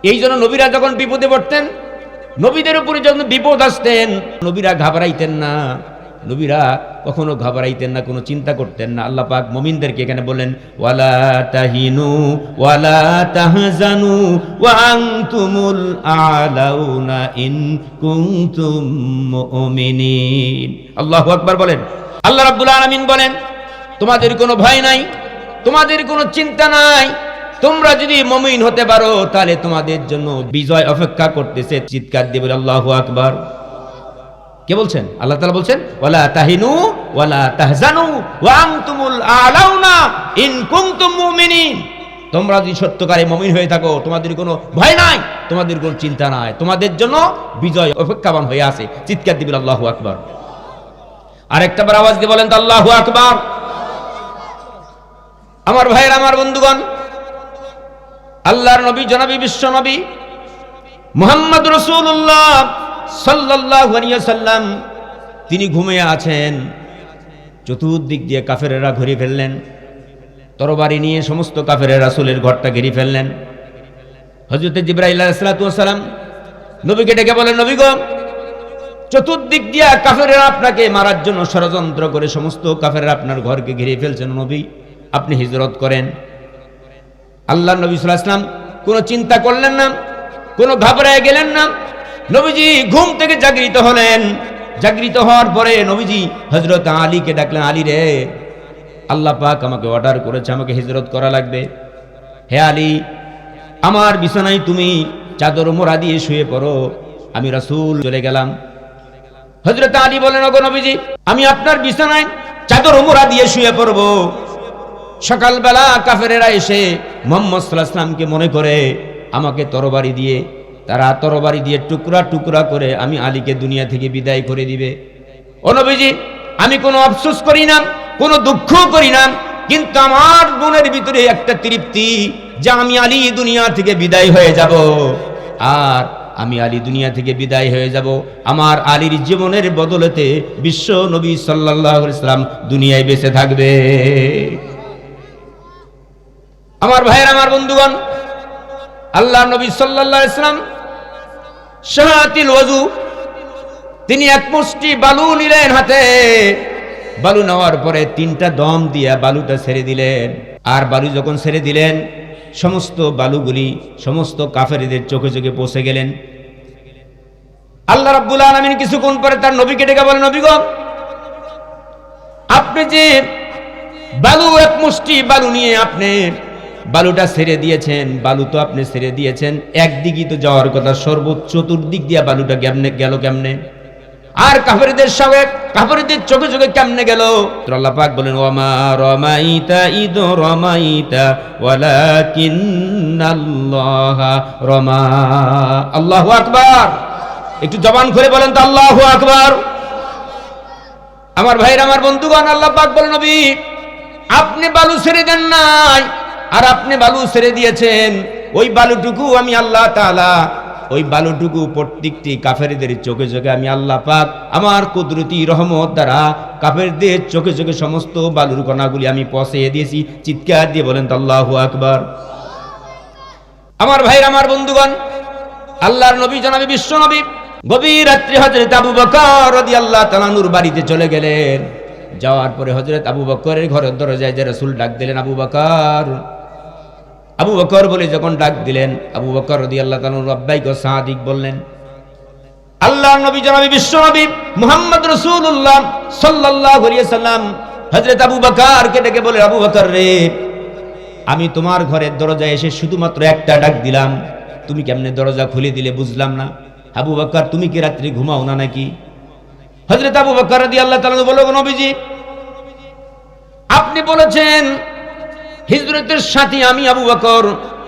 এই জন্য নবীরা যখন বিপদে পড়তেন, নবীদের উপরে যখন বিপদ আসতেন, নবীরা ঘাবড়াইতেন না, নবীরা কখনো ঘাবড়াইতেন না, কোনো চিন্তা করতেন না। আল্লাহ পাক মুমিনদেরকে এখানে বলেন ওয়ালা তাহিনু ওয়ালা তাহজানু ওয়া আনতুমুল আলাউনা ইন কুনতুম মুমিনিন। আল্লাহু আকবার বলেন। আল্লাহ রাব্বুল আলামিন বলেন তোমাদের কোনো ভয় নাই, তোমাদের কোনো চিন্তা নাই, তোমরা যদি মুমিন হতে পারো তাহলে তোমাদের জন্য বিজয় অপেক্ষা করতেছে। চিৎকার দিয়ে বলে আল্লাহু আকবার। কে বলছেন? আল্লাহ তাআলা বলছেন ওয়ালা তাহিনু ওয়ালা তাহজানু ওয়া আনতুমুল আলাউনা ইন কুনতুম মুমিনিন। তোমরা যদি সত্যকারে মুমিন হয়ে থাকো, তোমাদের কোনো ভয় নাই, তোমাদের কোনো চিন্তা নাই, তোমাদের জন্য বিজয় অপেক্ষাবান হয়ে আছে। চিৎকার দিবেন আল্লাহু আকবার। আরেকটাবার আওয়াজ দিয়ে বলেন তো আল্লাহু আকবার। আমার ভাইয়ের, আমার বন্ধুগণ, আল্লাহর নবী জনাবী বিশ্ব নবী মুহাম্মদ রাসূলুল্লাহ সাল্লাল্লাহু আলাইহি ওয়াসাল্লাম তিনি ঘুমিয়ে আছেন। চতুর্দিক দিয়ে কাফেরেরা ঘিরে ফেললেন, তরবারি নিয়ে সমস্ত কাফেরেরা রাসূলের ঘরটা ঘিরে ফেললেন। হযরত জিবরাইল আলাইহিস সালাতু ওয়াস সালাম নবীকে ডেকে বলেন, নবী গো, চতুর্দিক দিয়ে কাফেরেরা আপনাকে মারার জন্য ষড়যন্ত্র করে সমস্ত কাফেরেরা আপনার ঘরকে ঘিরে ফেলছেন, নবী আপনি হিজরত করেন। আল্লাহর নবী সাল্লাল্লাহু আলাইহি ওয়াসাল্লাম কোনো চিন্তা করলেন না, কোনো ঘাবড়ায় গেলেন না। নবীজি ঘুম থেকে জাগরিত হলেন। জাগরিত হওয়ার পরে নবীজি হযরত আলীকে ডাকলেন, আলী রে, আল্লাহ পাক আমাকে অর্ডার করেছে, আমাকে হিজরত করা লাগবে। হে আলী, আমার বিছানায় তুমি চাদর মোড়া দিয়ে শুয়ে পড়ো। আমি রাসূল চলে গেলাম। হযরত আলী বলেন, ওগো নবীজি, আমি আপনার বিছানায় চাদর মোড়া দিয়ে শুয়ে পড়ব। সকালবেলা কাফেরেরা এসে মুহাম্মদ সাল্লাল্লাহু আলাইহি ওয়াসাল্লামকে মনে করে আমাকে তরবারি দিয়ে টুকরা টুকরা করে আমি আলীকে দুনিয়া থেকে বিদায় করে দিবে। ও নবীজি, আমি কোনো আফসোস করি না, কোনো দুঃখ করি না, কিন্তু আমার মনের ভিতরে একটা তৃপ্তি যে আমি আলী দুনিয়া থেকে বিদায় হয়ে যাব। আর আমি আলী দুনিয়া থেকে বিদায় হয়ে যাব, আমার আলীর জীবনের বদলেতে বিশ্ব নবী সাল্লাল্লাহু আলাইহি ওয়াসাল্লাম দুনিয়ায় বেঁচে থাকবে। আমার ভাইয়ের, আমার বন্ধুগণ, আল্লাহ নবী সাল্লাল্লাহু আলাইহি ওয়াসাল্লাম শাহাতিল ওযু, তিনি এক মুষ্টি বালু নিলেন হাতে। বালু নেওয়ার পরে 3টা দম দিয়ে বালুটা ছেড়ে দিলেন। আর বালু যখন ছেড়ে দিলেন, সমস্ত বালুগুলি সমস্ত কাফেরদের চোখে চোখে পৌঁছে গেলেন। আল্লাহ রাব্বুল আলামিন কিছুক্ষণ পরে তার নবীকে ডেকে বলেন, নবী গো, আপনি যে বালু এক মুষ্টি বালু নিয়ে আপনি বালুটা ছেড়ে দিয়েছেন, বালু তো আপনি ছেড়ে দিয়েছেন, একদিকই তো যাওয়ার কথা, সর্বোচ্চ চতুর্দিক দিয়ে বালুটা গেল কেমনে? আর কাফেরদের সঙ্গে কাফেরদের চোখে চোখে কেমনে গেল? আল্লাহ পাক বলেন, ওয়ামা রামাইতা ইদ রামাইতা ওয়ালাকিন্নাল্লাহা রামা। আল্লাহু আকবার। একটু জবান খুলে বলেন তো আল্লাহু আকবার। আমার ভাইরা, আমার বন্ধুগণ, আল্লাহ পাক বলেন, নবী, আপনি বালু ছেড়ে দেন নাই, আর আপনি বালু ছেড়ে দিয়েছেন। ওই বালুটুকু আমি আল্লাহ তাআলা, ওই বালুটুকু প্রত্যেকটি কাফেরদের চোখে চোখে আমি আল্লাহ পাক আমার কুদরতি রহমত দ্বারা কাফেরদের চোখে চোখে সমস্ত বালুর কণাগুলি আমি পৌঁছে দিয়েছি। চিৎকার দিয়ে বলেন তো আল্লাহু আকবার। আমার ভাইরা, আমার বন্ধুগণ, আল্লাহর নবী জনাবে বিশ্ব নবী গভীর রাত্রে হযরত আবু বকর রাদিয়াল্লাহু তাআলা নূর বাড়িতে চলে গেলেন। যাওয়ার পরে হযরত আবু বকরের ঘরের দরজায় যে রাসূল ডাক দিলেন, আবু বকর, আবু বকর বলে যখন ডাক দিলেন, আবু বকর রাদিয়াল্লাহু তাআলা লব্বাইক ওয়া সাদিক বললেন। আল্লাহর নবী জনাবে বিশ্ব নবী মুহাম্মদ রাসূলুল্লাহ সাল্লাল্লাহু আলাইহি ওয়াসাল্লাম হযরত আবু বকরকে ডেকে বলে, আবু বকর রে, আমি তোমার ঘরের দরজায় এসে শুধুমাত্র একটা ডাক দিলাম, তুমি কেমনে দরজা খুলে দিলে বুঝলাম না। আবু বকর, তুমি কি রাত্রি ঘুমাও না নাকি? হযরত আবু বকর রাদিয়াল্লাহু তাআলা বলল, নবীজি, আপনি বলেছেন হিজরতের সাথী আমি আবু বকর,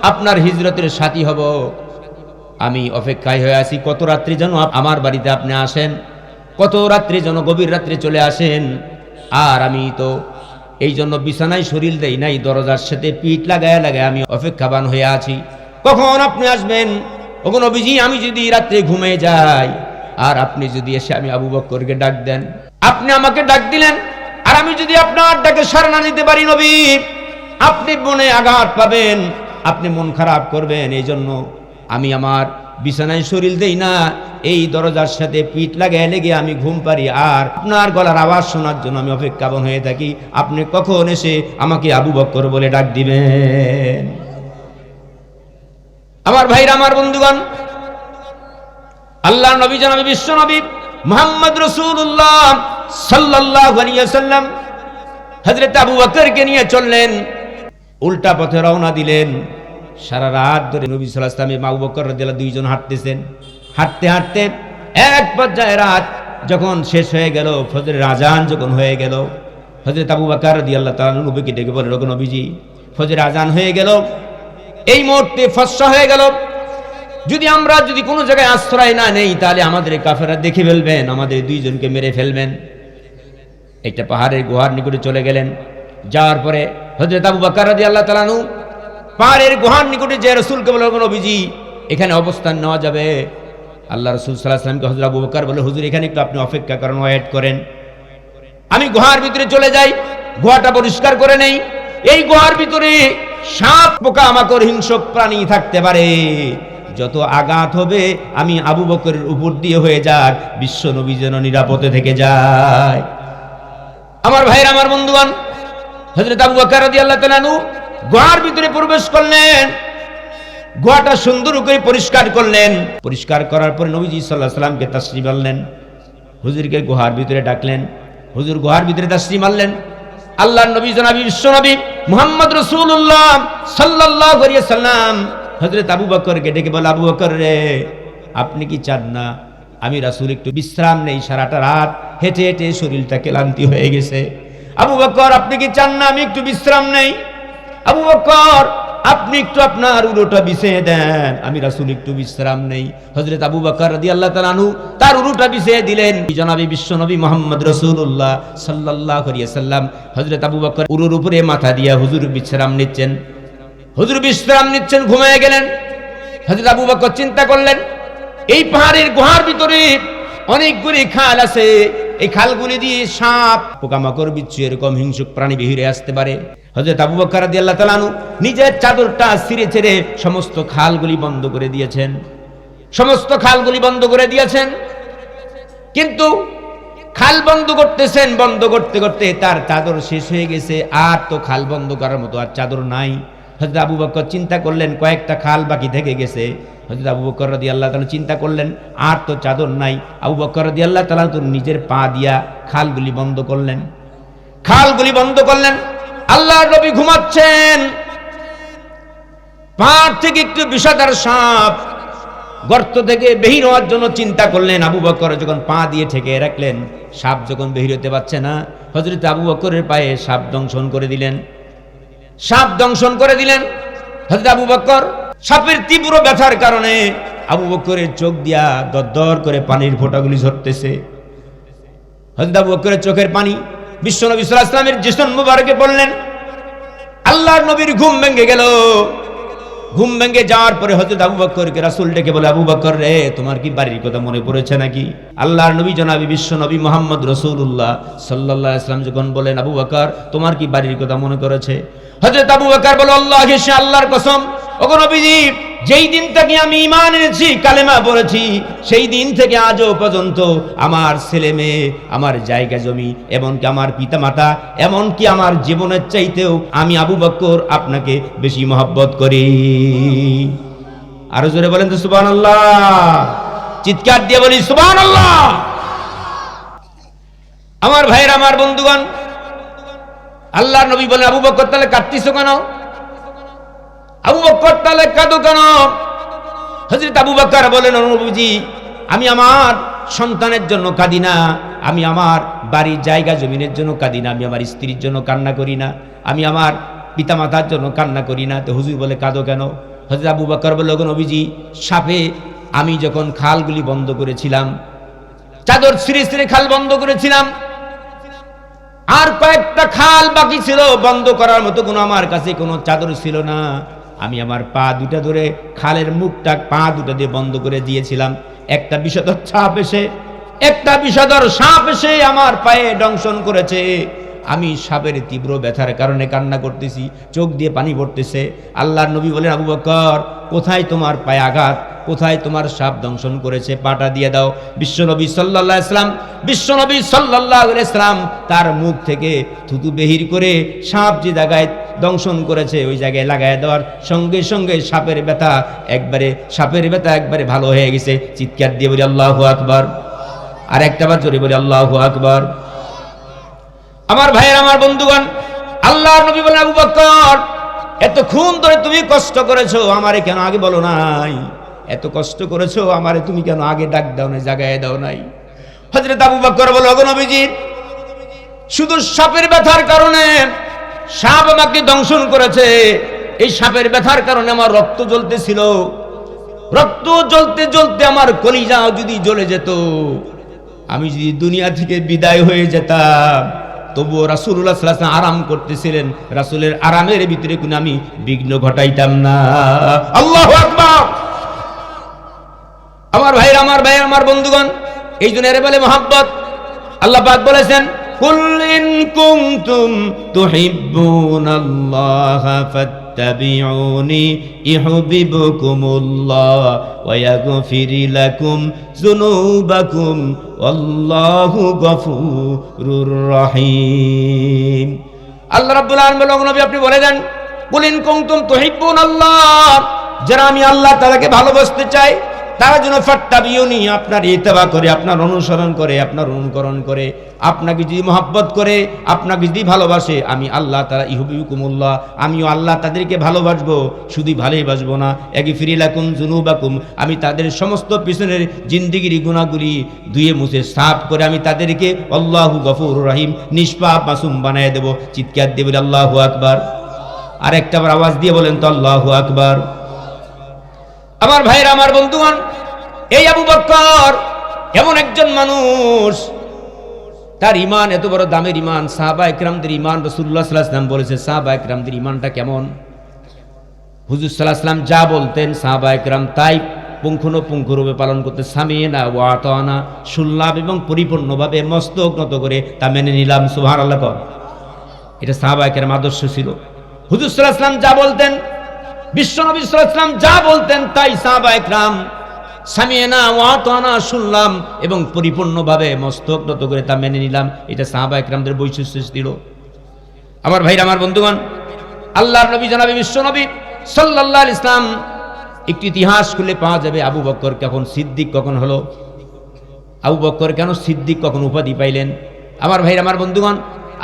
আপনার হিজরতের সাথী হব। আমি অপেক্ষায় হয়ে আছি, কত রাত্রি যেন আমার বাড়িতে আপনি আসেন, কত রাত্রি যেন গভীর রাত্রে চলে আসেন। আর আমি তো এই জন্য বিছানায় শরীর দেই নাই, দরজার সাথে পিঠ লাগায় লাগায় আমি অপেক্ষাবান হয়ে আছি, কখন আপনি আসবেন। ওগো নবীজি, আমি যদি রাত্রে ঘুমিয়ে যাই আর আপনি যদি এসে আমি আবু বকরকে ডাক দেন, আপনি আমাকে ডাক দিলেন, আর আমি যদি আপনার ডাকে সাড়া না দিতে পারি, নবী, আপনি মনে আঘাত পাবেন, আপনি মন খারাপ করবেন। এই জন্য আমি আমার বিছানায় শরীর দেই না, এই দরজার সাথে পিঠ লাগায় লেগে আমি ঘুম পারি, আর আপনার গলার আওয়াজ শোনার জন্য আমি অপেক্ষাবান হয়ে থাকি, আপনি কখন এসে আমাকে আবু বকর বলে ডাক দিবেন। আমার ভাইরা, আমার বন্ধুগণ, আল্লাহর নবী জনাবে বিশ্ব নবী মুহাম্মদ রাসূলুল্লাহ সাল্লাল্লাহু আলাইহি ওয়াসাল্লাম হযরত আবু বকরকে নিয়ে চললেন, উল্টা পথে রওনা দিলেন। সারা রাত ধরে নবী সাল্লাল্লাহু আলাইহি ওয়াসাল্লাম আবু বকর রাদিয়াল্লাহু দুইজন হাঁটতেছেন। হাঁটতে হাঁটতে এক পর্যায়ে রাত যখন শেষ হয়ে গেল, ফজরের আজান যখন হয়ে গেল, হযরত আবু বকর রাদিয়াল্লাহু তাআলা নবীকে ডেকে বললেন, ওগো নবীজি, ফজরের আজান হয়ে গেল, এই মুহূর্তে ফসা হয়ে গেল, যদি আমরা কোনো জায়গায় আশ্রয় না নেই তাহলে আমাদের কাফেররা দেখে ফেলবেন, আমাদের দুইজনকে মেরে ফেলবেন। একটা পাহাড়ের গুহার নিকটে চলে গেলেন। যাওয়ার পরে হযরত আবু বকর রাদিয়াল্লাহু তাআলা পাহাড়ের গুহার নিকটে যে রাসূলকে বলল, নবীজি, এখানে অবস্থান নেওয়া যাবে? আল্লাহ রাসূল সাল্লাল্লাহু আলাইহি ওয়াসাল্লামকে হযরত আবু বকর বলে, হুজুর, এখানে একটু আপনি অপেক্ষা করেন, ওয়েট করেন, আমি গুহার ভিতরে চলে যাই, গুহাটা পরিষ্কার করে নেই। এই গুহার ভিতরে সাপ, পোকা মাকড়, হিংস্র প্রাণী থাকতে পারে, যত আঘাত হবে আমি আবু বকরের উপর দিয়ে হয়ে যাক, বিশ্ব নবী যেন নিরাপদে থেকে যায়। আমার ভাইরা, আমার বন্ধুগণ, হযরত আবু বকর রাদিয়াল্লাহু তাআলা গুহার ভিতরে প্রবেশ করলেন, গুহাটা সুন্দর করে পরিষ্কার করলেন। পরিষ্কার করার পরে নবীজি সাল্লাল্লাহু আলাইহি ওয়াসাল্লামকে তাশরিফ আনলেন, হুজুরকে গুহার ভিতরে ডাকলেন। হুজুর গুহার ভিতরে তাশরিফ আনলেন। আল্লাহর নবী জনাবি বিশ্বনবী মুহাম্মদ রাসূলুল্লাহ সাল্লাল্লাহু আলাইহি সাল্লাম হযরত আবু বকরকে ডেকে বলে, আবু বকর রে, আপনি কি চান না আমি রাসূল একটু বিশ্রাম নেই? সারাটা রাত হেঁটে হেঁটে শরীরটা ক্লান্তি হয়ে গেছে। আবু বকর, আপনি কি চান না আমি একটু বিশ্রাম নেই? আবু বকর, আপনি একটু আপনার উরুটা বিছিয়ে দেন, আমি রাসূল একটু বিশ্রাম নেই। হযরত আবু বকর রাদিয়াল্লাহু তাআলা আনহু তার উরুটা বিছিয়ে দিলেন। জনাবি বিশ্বনবী মুহাম্মদ রাসূলুল্লাহ সাল্লাল্লাহু আলাইহি সাল্লাম হযরত আবু বকর উরুর উপরে মাথা দিয়ে হুজুর বিশ্রাম নিচ্ছেন। হুজুর বিশ্রাম নিচ্ছেন, ঘুমিয়ে গেলেন। হযরত আবু বকর চিন্তা করলেন, এই পাহাড়ের গুহার ভিতরে অনেকগুলি খাল আছে, এই খালগুলি দিয়ে সাপ, পোকামাকড়, বিচ্ছু এরকম হিংস্র প্রাণী বেরিয়ে আসতে পারে। হযরত আবু বকর রাদিয়াল্লাহু তাআলা আনহু নিজের চাদরটা ছিঁড়ে ছিঁড়ে সমস্ত খালগুলি বন্ধ করে দিয়েছেন, সমস্ত খালগুলি বন্ধ করে দিয়েছেন। কিন্তু খাল বন্ধ করতেছেন, বন্ধ করতে করতে তার চাদর শেষ হয়ে গেছে, আর তো খাল বন্ধ করার মতো আর চাদর নাই। হযরত আবু বকর চিন্তা করলেন কয়েকটা খাল বাকি থেকে গেছে। হযরত আবু বকর রাদিয়াল্লাহু তাআলা চিন্তা করলেন আর তো চাদর নাই। আবু বকর রাদিয়াল্লাহু তাআলা তো নিজের পা দিয়া খালগুলি বন্ধ করলেন, খালগুলি বন্ধ করলেন। আল্লাহর নবী ঘুমাচ্ছেন, পা থেকে একটু বিষাদার সাপ গর্ত থেকে বের হওয়ার জন্য চিন্তা করলেন। আবু বকর যখন পা দিয়ে ঠেকে রাখলেন, সাপ যখন বের হতে পারছে না, হযরত আবু বকরের পায়ে সাপ দংশন করে দিলেন, সাপ দংশন করে দিলেন। হযরত আবু বকর সাপের তীব্র ব্যথার কারণে আবু বকরের চোখ দিয়া দরদর করে পানির ফোঁটাগুলি ঝরতেছে। হযরত আবু বকরের চোখের পানি বিশ্বনবী সাল্লাল্লাহু আলাইহি ওয়াসাল্লামের জিসম মুবারকে পড়লেন। আল্লাহর নবীর ঘুম ভেঙে গেল। ঘুম ভেঙে যাওয়ার পরে হযরত আবু বকরকে রাসূল ডেকে বলে, আবু বকর রে, তোমার কি বাড়ির কথা মনে পড়েছে নাকি? আল্লাহর নবী জনাবি বিশ্বনবী মুহাম্মদ রাসূলুল্লাহ সাল্লাল্লাহু আলাইহি ওয়াসাল্লাম যখন বলেন, আবু বকর তোমার কি বাড়ির কথা মনে করেছে? হযরত আবু বকর বলে, আল্লাহকে সে আল্লাহর কসম, ওগো নবীজি, যেই দিন থেকে আমি ঈমান এনেছি, কালেমা পড়েছি, সেই দিন থেকে আজও পর্যন্ত আমার ছেলে মেয়ে, আমার জায়গা জমি, এমনকি আমার পিতামাতা, এমনকি আমার জীবনের চাইতেও আমি আবু বকর আপনাকে বেশি মহব্বত করি। আরো জোরে বলেন তো সুবহানাল্লাহ, চিৎকার দিয়ে বলি সুবহানাল্লাহ। আমার ভাইয়ের, আমার বন্ধুগণ, আল্লাহর নবী বলেন, আবু বকর তাহলে কাঁদতিছো কেন? আবু বকর তাহলে কাঁদো কেন? হযরত আবু বকর বলেন, নবীজি, আমি আমার সন্তানের জন্য কাঁদি না, আমি আমার বাড়ির জায়গা জমিনের জন্য কাঁদি না, আমি আমার স্ত্রীর জন্য কান্না করি না, আমি আমার পিতামাতার জন্য কান্না করি না। তো হুজুর বলে, কাঁদো কেন? হযরত আবু বকর বলল, নবীজি, সাপে আমি যখন খালগুলি বন্ধ করেছিলাম, চাদর ছিঁড়ে ছিঁড়ে খাল বন্ধ করেছিলাম, আর কয়েকটা খাল বাকি ছিল, বন্ধ করার মতো কোনো আমার কাছে কোনো চাদর ছিল না। আমি আমার পা দুটা ধরে খালের মুখটা পা দুটা দিয়ে বন্ধ করে দিয়েছিলাম। একটা বিষধর সাপ এসে আমার পায়ে দংশন করেছে। আমি সাপের তীব্র ব্যথার কারণে কান্না করতেছি, চোখ দিয়ে পানি পড়তেছে। আল্লাহর নবী বলেন, আবু বকর, কোথায় তোমার পায়ে আঘাত, কোথায় তোমার সাপ দংশন করেছে, পাটা দিয়ে দাও। বিশ্বনবী সাল্লাল্লাহু আলাইহি ওয়াসাল্লাম, বিশ্বনবী সাল্লাল্লাহু আলাইহি ওয়াসাল্লাম তার মুখ থেকে থুতু বেহির করে সাপ যে জায়গায় দংশন করেছে ওই জায়গায় লাগায় দেওয়ার সঙ্গে সঙ্গে সাপের ব্যথা একবারে ভালো হয়ে গেছে। চিৎকার দিয়ে বলি আল্লাহু আকবার। আর একটাবার জোরে বলি আল্লাহু আকবার। আমার ভাইয়ের, আমার বন্ধুগণ, আল্লাহর নবী বলেন, আবু বকর, এতক্ষণ ধরে তুমি কষ্ট করেছো, আমারে কেন আগে বলো নাই? এত কষ্ট করেছো, আমারে তুমি কেন আগে ডাক দাও নাই, জাগায় দাও নাই? হযরত আবু বকর বলে, ওগো নবীজি, শুধু সাপের ব্যথার কারণে, সাপ আমাকে দংশন করেছে, এই সাপের ব্যথার কারণে আমার রক্ত জ্বলতেছিল, রক্ত জ্বলতে জ্বলতে আমার কলিজা যদি জ্বলে যেত, আমি যদি দুনিয়া থেকে বিদায় হয়ে যেতাম, তবুও রাসূলুল্লাহ সাল্লাল্লাহু আলাইহি ওয়াসাল্লাম আরাম করতেছিলেন, রাসূলের আরামের ভিতরে কোনো আমি বিঘ্ন ঘটাইতাম না। আল্লাহু আকবার। আমার ভাইরা, আমার বন্ধুগণ, এই জন্য এর বলে মহব্বত। আল্লাহ পাক বলেছেন, কুল ইন কুনতুম তুহিব্বুনাল্লাহা ফাত্তাবিউনি ইউহিব্বুকুমুল্লাহ ওয়া ইয়াগফির লাকুম যুনুবাকুম আল্লাহু গফুরুর রহিম। আল্লাহ রাব্বুল আলামিন বলেন, নবী আপনি বলে দেন, কুল ইন কুনতুম তুহিব্বুনাল্লাহ, যারা আমি আল্লাহ তাআলাকে ভালোবাসতে চাই, তারা যেন ফাত্তাবিউনি, আপনার ইত্তেবা করে, আপনার অনুসরণ করে, আপনার অনুকরণ করে, আপনাকে যদি মহব্বত করে, আপনাকে যদি ভালোবাসে, আমি আল্লাহ তাআলা ইউহিব্বুকুমুল্লাহ, আমিও আল্লাহ তাদেরকে ভালোবাসবো। শুধু ভালোবাসবো না, ইয়াগফির লাকুম যুনুবাকুম, আমি তাদের সমস্ত পিছনের জিন্দেগির গুনাহগুলি ধুয়ে মুছে সাফ করে আমি তাদেরকে আল্লাহু গফুরুর রহিম, নিষ্পাপ মাসুম বানায় দেব। চিৎকার দিয়ে বলি আল্লাহু আকবার। আর একটাবার আওয়াজ দিয়ে বলেন তো আল্লাহু আকবার। আমার ভাইরা, আমার বন্ধুগণ, এই আবু বকর এমন একজন মানুষ, তার ঈমান এত বড় দামের ঈমান, সাহাবা ইকরামদের ঈমান, রাসূলুল্লাহ সাল্লাল্লাহু আলাইহি ওয়াসাল্লাম বলেছে সাহাবা ইকরামদের ঈমানটা কেমন। হুজুর সাল্লাল্লাহু আলাইহি ওয়াসাল্লাম যা বলতেন সাহাবা ইকরাম তাই পুঙ্খানুপুঙ্খরূপে পালন করতে, সামিনা ওয়া আতানা, শুনলাম এবং পরিপূর্ণভাবে মস্তক নত করে তা মেনে নিলাম। সুবহানাল্লাহ। এটা সাহাবা ইকরাম আদর্শ ছিল। হুজুর সাল্লাল্লাহু আলাইহি ওয়াসাল্লাম যা বলতেন, বিশ্বনবী সাল্লাল্লাহু আলাইহি ওয়াসাল্লাম যা বলতেন তাই সাহাবা ইকরাম সামিনা ওয়া আতানা, শুনলাম এবং পরিপূর্ণভাবে মস্তক নত করে তা মেনে নিলাম। এটা সাহাবা ইকরামদের বৈশিষ্ট্য ছিল। আমার ভাইরা, আমার বন্ধুগণ, আল্লাহর নবী জনাবে বিশ্বনবী সাল্লাল্লাহু আলাইহি ওয়াসাল্লাম একটি ইতিহাস খুলে পাওয়া যাবে আবু বকর কখন সিদ্দিক কখন হলো, আবু বকর কেন সিদ্দিক কখন উপাধি পাইলেন। আমার ভাইরা, আমার বন্ধুগণ,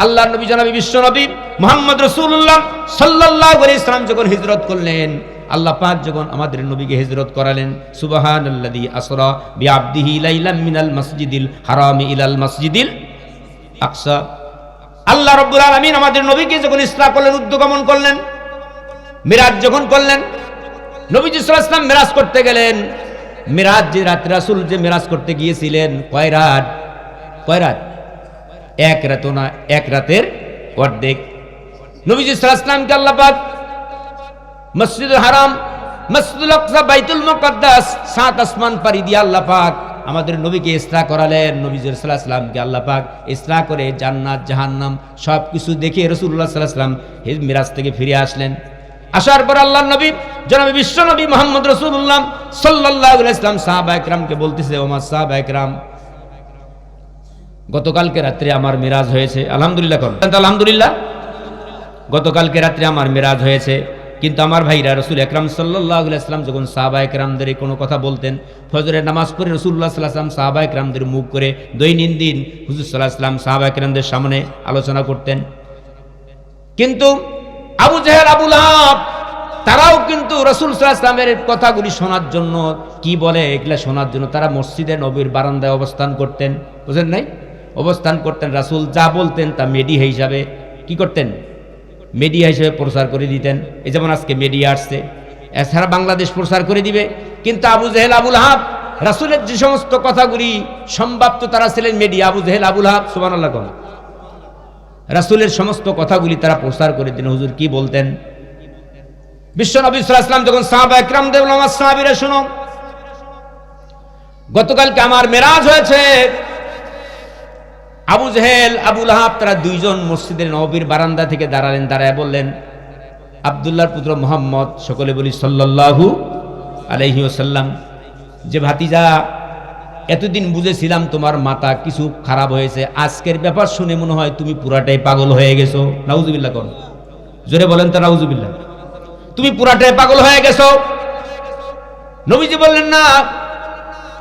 আল্লাহর নবী জনাবে বিশ্বনবী মুহাম্মদ রাসূলুল্লাহ সাল্লাল্লাহু আলাইহি ওয়াসাল্লাম যখন হিজরত করলেন, আল্লাহ পাক যখন আমাদের নবীকে হিজরত করালেন, সুবহানাল্লাযী আসরা বিআবদিহি লাইলাম মিনাল মাসজিদিল হারামি ইলাল মাসজিদিল আকসা। আল্লাহ রাব্বুল আলামিন আমাদের নবীকে যখন ইসরা করলেন, উদ্যোগমন করলেন, মিরাজ যখন করলেন, নবীজি সাল্লাল্লাহু আলাইহি ওয়াসাল্লাম মিরাজ করতে গেলেন। মিরাজ যে রাত, রাসূল যে মিরাজ করতে গিয়েছিলেন, কয় রাত? এক রাত না, এক রাতের অর্ধেক। নবীজি সাল্লাল্লাহু আলাইহি ওয়াসাল্লামকে আল্লাহ পাক মসজিদুল হারাম, মসজিদুল আকসা, বাইতুল মুকাদ্দাস, সাত আসমান পাড়ি দিয়ে আল্লাহ পাক আমাদের নবীকে ইসরা করালেন। নবীজি সাল্লাল্লাহু আলাইহি ওয়াসাল্লামকে আল্লাহ পাক ইসরা করে জান্নাত জাহান্নাম সবকিছু দেখে রাসূলুল্লাহ সাল্লাল্লাহু আলাইহি ওয়াসাল্লাম মিরাজ থেকে ফিরে আসলেন। আসার পর আল্লাহর নবী জনাবে বিশ্বনবী মুহাম্মদ রাসূলুল্লাহ সাল্লাল্লাহু আলাইহি ওয়াসাল্লাম সাহাবা ইকরামকে বলতেছে, ও আমার সাহাবা ইকরাম, গতকালকে রাত্রে আমার মিরাজ হয়েছে। আলহামদুলিল্লাহ করুন, আলহামদুলিল্লাহ। গতকালকে রাত্রে আমার মিরাজ হয়েছে, কিন্তু আমার ভাইরা, রাসূল আকরাম সাল্লাল্লাহু আলাইহি ওয়াসাল্লাম যখন সাহাবা ইকরামদের কোনো কথা বলতেন, ফজরের নামাজ পড়ে রাসূলুল্লাহ সাল্লাল্লাহু আলাইহি ওয়াসাল্লাম সাহাবা ইকরামদের মুখ করে দৈনন্দিন হুজুর সাল্লাল্লাহু আলাইহি ওয়াসাল্লাম সাহাবা ইকরামদের সামনে আলোচনা করতেন। কিন্তু আবু জেহেল, আবু লাহাব, তারাও কিন্তু রাসূল সাল্লাল্লাহু আলাইহি ওয়াসাল্লামের কথাগুলি শোনার জন্য, কি বলে এগুলা শোনার জন্য তারা মসজিদে নবীর বারান্দায় অবস্থান করতেন। বুঝেন নাই? অবস্থান করতেন। রাসূল যা বলতেন তা মিডিয়া হিসাবে কি করতেন? মিডিয়া হিসেবে প্রচার করে দিতেন। এই যেমন আজকে মিডিয়া আসছে, এছাড়া বাংলাদেশ প্রচার করে দিবে। কিন্তু আবু জেহেল, আবু লাহাব রাসূলের যে সমস্ত কথাগুলি সম্ভাব্য, তারা ছিলেন মিডিয়া। আবু জেহেল, আবু লাহাব, সুবহানাল্লাহ কোন, রাসূলের সমস্ত কথাগুলি তারা প্রচার করে দিন। হুজুর কি বলতেন? বিশ্বনবী সাল্লাল্লাহু আলাইহি ওয়াসাল্লাম যখন সাহাবা ইকরামদের বললেন, আমার সাহাবীরা শুনো, গতকালকে আমার মেরাজ হয়েছে। আবু জেহেল, আবু লাহাব তারা দুইজন মসজিদের নববীর বারান্দা থেকে দাঁড়ালেন। দাঁড়ায় বললেন, আব্দুল্লাহর পুত্র মুহাম্মদ, সকলে বলি সাল্লাল্লাহু আলাইহি ওয়াসাল্লাম, যে ভাতিজা, এতদিন বুঝেছিলাম তোমার মাথা কিছু খারাপ হয়েছে, আজকের ব্যাপার শুনে মনে হয় তুমি পুরাটাই পাগল হয়ে গেছো। নাউজুবিল্লাহ কোন, জোরে বলেন তো নাউজুবিল্লাহ। তুমি পুরাটাই পাগল হয়ে গেছো। নবীজি বললেন, না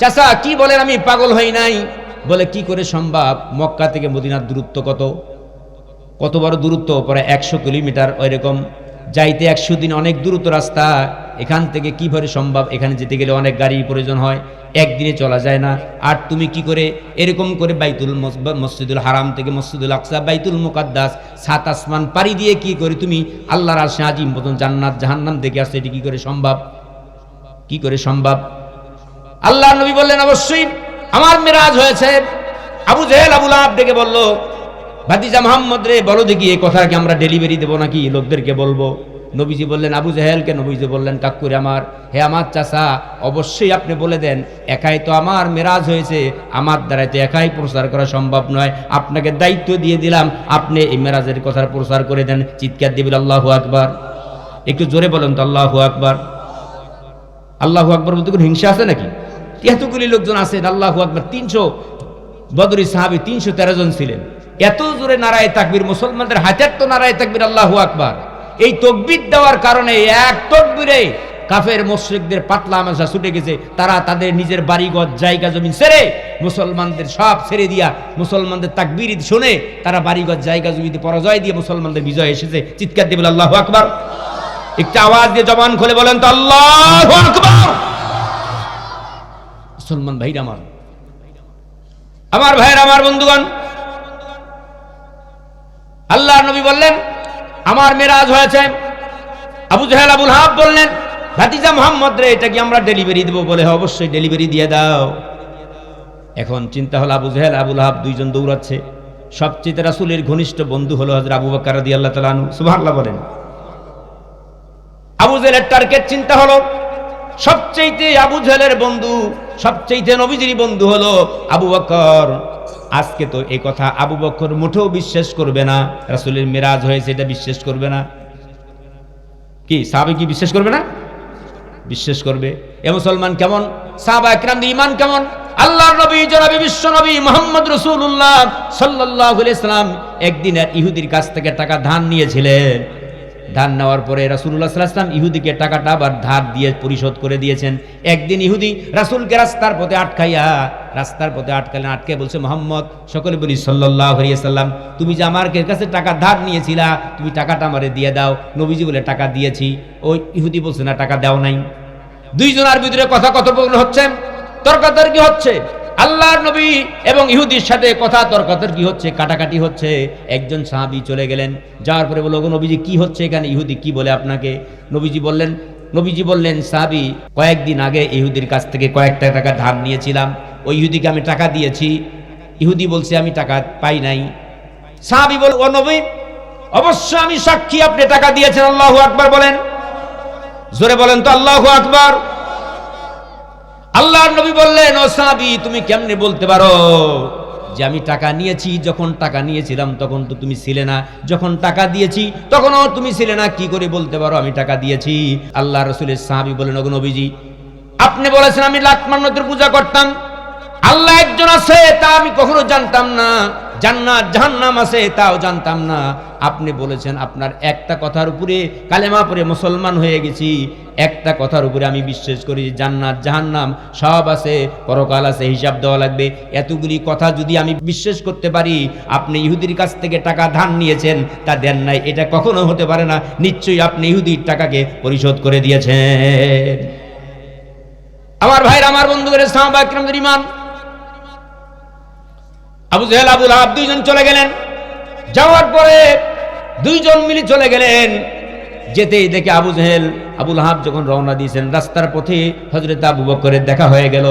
চাচা, কি বলেন, আমি পাগল হই নাই। বলে, কি করে সম্ভব? মক্কা থেকে মদিনার দূরত্ব কত বড় দূরত্ব? প্রায় 100 কিলোমিটার। ওইরকম যাইতে 100 দিন, অনেক দূরত্ব রাস্তা। এখান থেকে কিভাবে সম্ভব? এখানে যেতে গেলে অনেক গাড়ির প্রয়োজন হয়, একদিনে চলা যায় না। আর তুমি কি করে এরকম করে মসজিদুল হারাম থেকে মসজিদুল আকসা, বাইতুল মুকাদ্দাস, 7 আসমান পাড়ি দিয়ে কি করে তুমি আল্লাহর আরশে আজিম মতন জান্নাত জাহান্নাম দেখে আসছো? এটি কি করে সম্ভব? কি করে সম্ভব? আল্লাহর নবী বললেন, অবশ্যই আমার মেরাজ হয়েছে। আবু জেহেল, আবু লাহাব ডেকে বলল, ভাতিজা মুহাম্মদ রে, বলো দেখি এই কথা কি আমরা ডেলিভারি দেবো নাকি লোকদেরকে বলবো? নবীজি বললেন আবু জেহেলকে, নবীজি বললেন কাকুরে আমার, হে আমার চাচা, অবশ্যই আপনি বলে দেন, একাই তো আমার মেরাজ হয়েছে, আমার দ্বারা তো একাই প্রচার করা সম্ভব নয়, আপনাকে দায়িত্ব দিয়ে দিলাম, আপনি এই মেরাজের কথা প্রচার করে দেন। চিৎকার দিবেন আল্লাহু আকবার। একটু জোরে বলেন তো আল্লাহু আকবার। আল্লাহু আকবার বলতে কোনো হিংসা আছে নাকি? এতগুলি লোকজন আছেন, আল্লাহু আকবার। 300 বদরি সাহাবী 313 জন ছিলেন। এত জোরে নারায়ে তাকবীর, মুসলমানদের হাতের তো নারায়ে তাকবীর, আল্লাহু আকবার। এই তাকবীর দেওয়ার কারণে এক তাকবীরে কাফের মুশরিকদের পাতলা মাসা ছুটে গেছে, তারা তাদের নিজের বাড়িঘর জায়গা জমি ছেড়ে মুসলমানদের সব ছেড়ে দিয়া মুসলমানদের তাকবীর শুনে তারা বাড়িঘর জায়গা জমিতে পরাজয় দিয়ে মুসলমানদের বিজয় এসেছে। চিৎকার দিয়ে বলে আল্লাহু আকবার। একটা আওয়াজ দিয়ে জবান খুলে বলেন তো আল্লাহু আকবার। মুসলমান ভাইরা আমার ভাইরা আমার বন্ধুগণ, আল্লাহর নবী বললেন আমার মেরাজ হয়েছে। আবু জাহেল আবুল হাব বললেন ভাতিজা মুহাম্মদ রে, এটা কি আমরা ডেলিভারি দেব? বলে অবশ্যই ডেলিভারি দিয়ে দাও। এখন চিন্তা হলো আবু জাহেল আবুল হাব দুইজন দৌড়াচ্ছে। সবচেয়ে রাসূলের ঘনিষ্ঠ বন্ধু হলো হযরত আবু বকর রাদিয়াল্লাহু তাআলা আনহু। সুবহানাল্লাহ বলেন। আবু জাহেলের টার্গেট চিন্তা হলো সবচেয়ে আবু জাহেলের বন্ধু, সবচেয়ে নবীজির বন্ধু হলো আবু বকর। আজকে তো এই কথা আবু বকর মুঠেও বিশ্বাস করবে না, রাসূলের মিরাজ হয়েছে এটা বিশ্বাস করবে না। কি সাহাবী কি বিশ্বাস করবে না? বিশ্বাস করবে। এ মুসলমান কেমন, সাহাবা একরামদের ঈমান কেমন? আল্লাহর নবী জনাবে বিশ্ব নবী মুহাম্মদ রাসূলুল্লাহ সাল্লাল্লাহু আলাইহি সাল্লাম একদিন ইহুদির কাছ থেকে টাকা ধার নিয়েছিলেন। ধার নেওয়ার পরে রাসূলুল্লাহ সাল্লাল্লাহু আলাইহি ওয়াসাল্লাম ইহুদিকে টাকাটা আবার ধার দিয়ে পরিশোধ করে দিয়েছেন। একদিন ইহুদি রাসূলকে রাস্তার পথে আটকালেন, আটকে বলছে মুহাম্মদ, সকলে বলি সাল্লাল্লাহু আলাইহি ওয়াসাল্লাম, তুমি যে আমার কাছে টাকা ধার নিয়েছিলা, তুমি টাকাটা আমারে দিয়ে দাও। নবীজি বলে টাকা দিয়েছি। ওই ইহুদি বলছে না, টাকা দাও নাই। দুইজনের ভিতরে কথোপকথন হচ্ছে, তর্কাতর্কি হচ্ছে। আল্লাহর নবী এবং ইহুদির সাথে কথা তর্কাতর্কি হচ্ছে, কাটাকাটি হচ্ছে। একজন সাহাবী চলে গেলেন, যাওয়ার পরে বলল, নবীজি কি হচ্ছে এখানে? ইহুদি কি বলে আপনাকে? নবীজি বললেন সাহাবী, কয়েকদিন আগে ইহুদির কাছ থেকে কয়েকটা টাকা ধার নিয়েছিলাম, ওই ইহুদিকে আমি টাকা দিয়েছি। ইহুদি বলছে আমি টাকা পাই নাই। সাহাবী বল, ও নবী, অবশ্য আমি সাক্ষী আপনি টাকা দিয়েছেন। আল্লাহু আকবার বলেন, জোরে বলেন তো আল্লাহু আকবার। আল্লাহর নবী বললেন, ও সাহাবী, তুমি কেমনে বলতে পারো যে আমি টাকা নিয়েছি? যখন টাকা নিয়েছিলাম তখন তো তুমি ছিলে না, যখন টাকা দিয়েছি তখনও তুমি ছিলে না, কি করে বলতে পারো আমি টাকা দিয়েছি? আল্লাহ রাসূলের সাহাবী বলেন, ওগো নবীজি, আপনি বলেছেন আমি লাখ মান্যতের পূজা করতাম, আল্লাহ একজন আছে তা আমি কখনো জানতাম না, জান্নাত জাহান্নাম আছে তাও জানতাম না। আপনি বলেছেন আপনার একটা কথার উপরে কালেমা পড়ে মুসলমান হয়ে গেছি, একটা কথার উপরে আমি বিশ্বাস করি জান্নাত জাহান্নাম সব আছে, পরকাল আছে, হিসাব দেওয়া লাগবে। এতগুলি কথা যদি আমি বিশ্বাস করতে পারি, আপনি ইহুদির কাছ থেকে টাকা ধার নিয়েছেন, তা দেন নাই, এটা কখনো হতে পারে না। নিশ্চয়ই আপনি ইহুদির টাকাকে পরিশোধ করে দিয়েছেন। আমার ভাইরা, আমার বন্ধুদের, সাহাবা একরামদের ঈমান। আবু জাহেল আবুল হাব দুইজন চলে গেলেন। যাওয়ার পরে দুইজন মিলে চলে গেলেন। যেতেই দেখে আবু জাহেল আবুল হাব যখন রওনা দিয়েছেন, রাস্তার পথে হযরত আবু বকরের দেখা হয়ে গেল।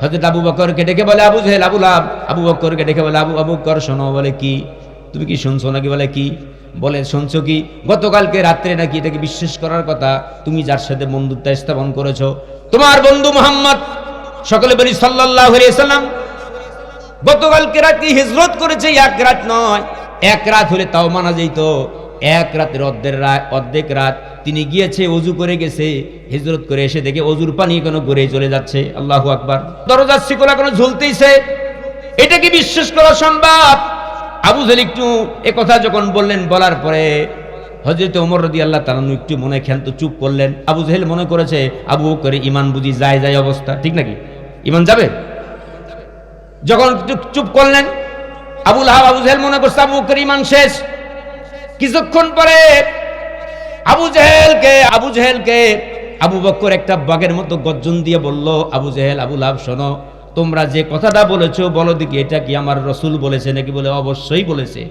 হযরত আবু বকরকে ডেকে বলে আবু জাহেল আবুল হাব আবু বকরকে ডেকে বলে, আবু বকর শোনো। বলে কি? তুমি কি শুনছো নাকি? বলে কি? বলে শুনছো কি? গতকালকে রাত্রে নাকি এটাকে বিশ্বাস করার কথা, তুমি যার সাথে বন্ধুত্ব স্থাপন করেছো, তোমার বন্ধু মুহাম্মদ, সকলে বলি সাল্লাল্লাহু আলাইহি ওয়াসাল্লাম, গতকালকে রাতে হিজরত করেছে। এক রাত নয়, এক রাত হলে তাও মানা যেত। এক রাতের অর্ধেক রাত তিনি গিয়েছে, অজু করে গেছে, হিজরত করে এসে দেখে অজুর পানি কোনো গড়ে চলে যাচ্ছে। আল্লাহু আকবার। দরজার শিকলা কোনো ঝুলতেইছে। এটা কি বিশ্বাস করা সম্ভব? আবু জাহেল একটু এ কথা যখন বললেন, বলার পরে হযরত ওমর রাদিয়াল্লাহু তাআলা একটু মনে ক্ষান্ত চুপ করলেন। আবু জাহেল মনে করেছে আবু বকরের ঈমান বুঝি যায় অবস্থা, ঠিক নাকি? ঈমান যাবে? যখন চুপ করলেন আবুল হাব, আবু জাহেল মনে করছে আবু বকরের ঈমান শেষ। কিছুক্ষণ পরে আবু জাহেলকে আবু বকর একটা বাঘের মতো গর্জন দিয়ে বলল, আবু জাহেল আবুল হাব শোনো, তোমরা যে কথাটা বলেছো বলো দেখি, এটা কি আমার রাসূল বলেছে নাকি? বলে অবশ্যই বলেছে।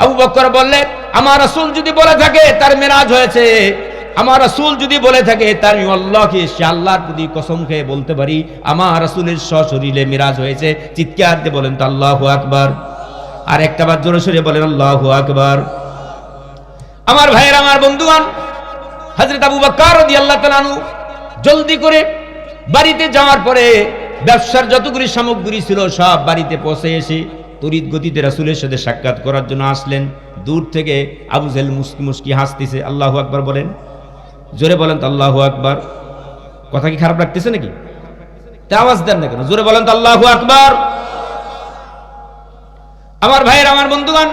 আবু বকর বললেন, আমার রাসূল যদি বলে থাকে তার মেরাজ হয়েছে, আমার রাসূল যদি বলে থাকে তার আল্লাহকে, সে আল্লাহর প্রতি কসম খেয়ে বলতে পারি আমার রাসূলের সশরীরে মিরাজ হয়েছে। চিৎকার দিয়ে বলেন তো আল্লাহু আকবার। আর একটা বার জোরে সোরে বলেন আল্লাহু আকবার। আমার ভাইয়েরা, আমার বন্ধুগণ, হযরত আবু বকর রাদিয়াল্লাহু তাআলা আনহু জলদি করে বাড়িতে যাওয়ার পরে ব্যবসার যতগুলি সামগ্রী ছিল সব বাড়িতে পৌঁছে এসে তড়িৎ গতিতে রাসূলের সাথে সাক্ষাৎ করার জন্য আসলেন। দূর থেকে আবু জাহেল মুস্কি মুস্কি হাসতেছে। আল্লাহু আকবার বলেন, জোরে বলেন তো আল্লাহু আকবার। কথা কি খারাপ লাগতেছে নাকি? তা আওয়াজ দেন না কেন? জোরে বলেন তো আল্লাহু আকবার। আমার ভাইয়ের, আমার বন্ধুগণ,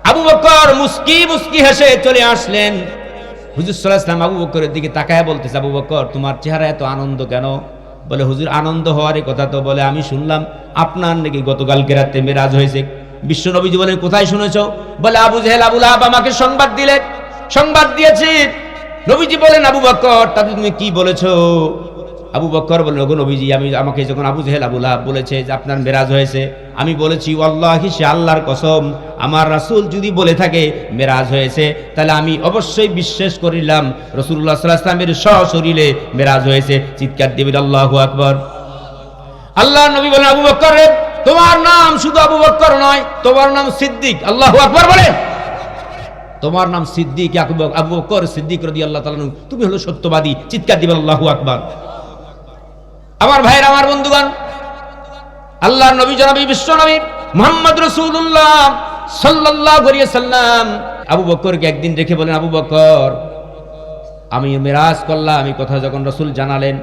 আবু বকর মুস্কি মুস্কি হেসে চলে আসলেন। হুজুর সাল্লাল্লাহু আলাইহি ওয়াসাল্লাম আবু বকরের দিকে তাকায় বলতেছে, আবু বকর তোমার চেহারা এত আনন্দ কেন? বলে হুজুর আনন্দ হওয়ারই কথা তো। বলে আমি শুনলাম আপনার নাকি গতকালকে রাতে মেরাজ হয়েছে। বিশ্ব নবীজি বলেন কোথায় শুনেছো? বলে আবু জেহেল আবু লাহাব আমাকে সংবাদ দিলেন, সংবাদ দিয়েছি। নবীজি বলেন আবু বকর তাতে তুমি কি বলেছো? আবু বকর বললেন ওগো নবীজি, আমাকে যখন আবু জেহেল আবু লাহাব বলেছে যে আপনার মেরাজ হয়েছে, আমি বলেছি ওয়াল্লাহি সে আল্লাহর কসম, আমার রাসূল যদি বলে থাকে মেরাজ হয়েছে তাহলে আমি অবশ্যই বিশ্বাস করিলাম রাসূলুল্লাহ সাল্লাল্লাহু আলাইহি ওয়াসাল্লামের সশরীরে মেরাজ হয়েছে। চিৎকার দিবেন আল্লাহু আকবার। আল্লাহর নবী বলেন আবু বকর রে, তোমার নাম শুধু আবু বকর নয়, তোমার নাম সিদ্দিক। আল্লাহু আকবার বলেন। তোমার নাম সিদ্দিক, আবু বকর সিদ্দিক রাদিয়াল্লাহু তাআলা, তুমি হলো সত্যবাদী। চিৎকার দিবেন আল্লাহু আকবার। আমার ভাইরা, আমার বন্ধুগণ, আল্লাহর নবী জনাবী বিশ্ব নবী মুহাম্মদ রাসূলুল্লাহ সাল্লাল্লাহু আলাইহি ওয়াসাল্লাম আবু বকরকে একদিন রেখে বলেন, আবু বকর আমি মেরাজ করলাম। এই কথা যখন রাসূল জানালেন,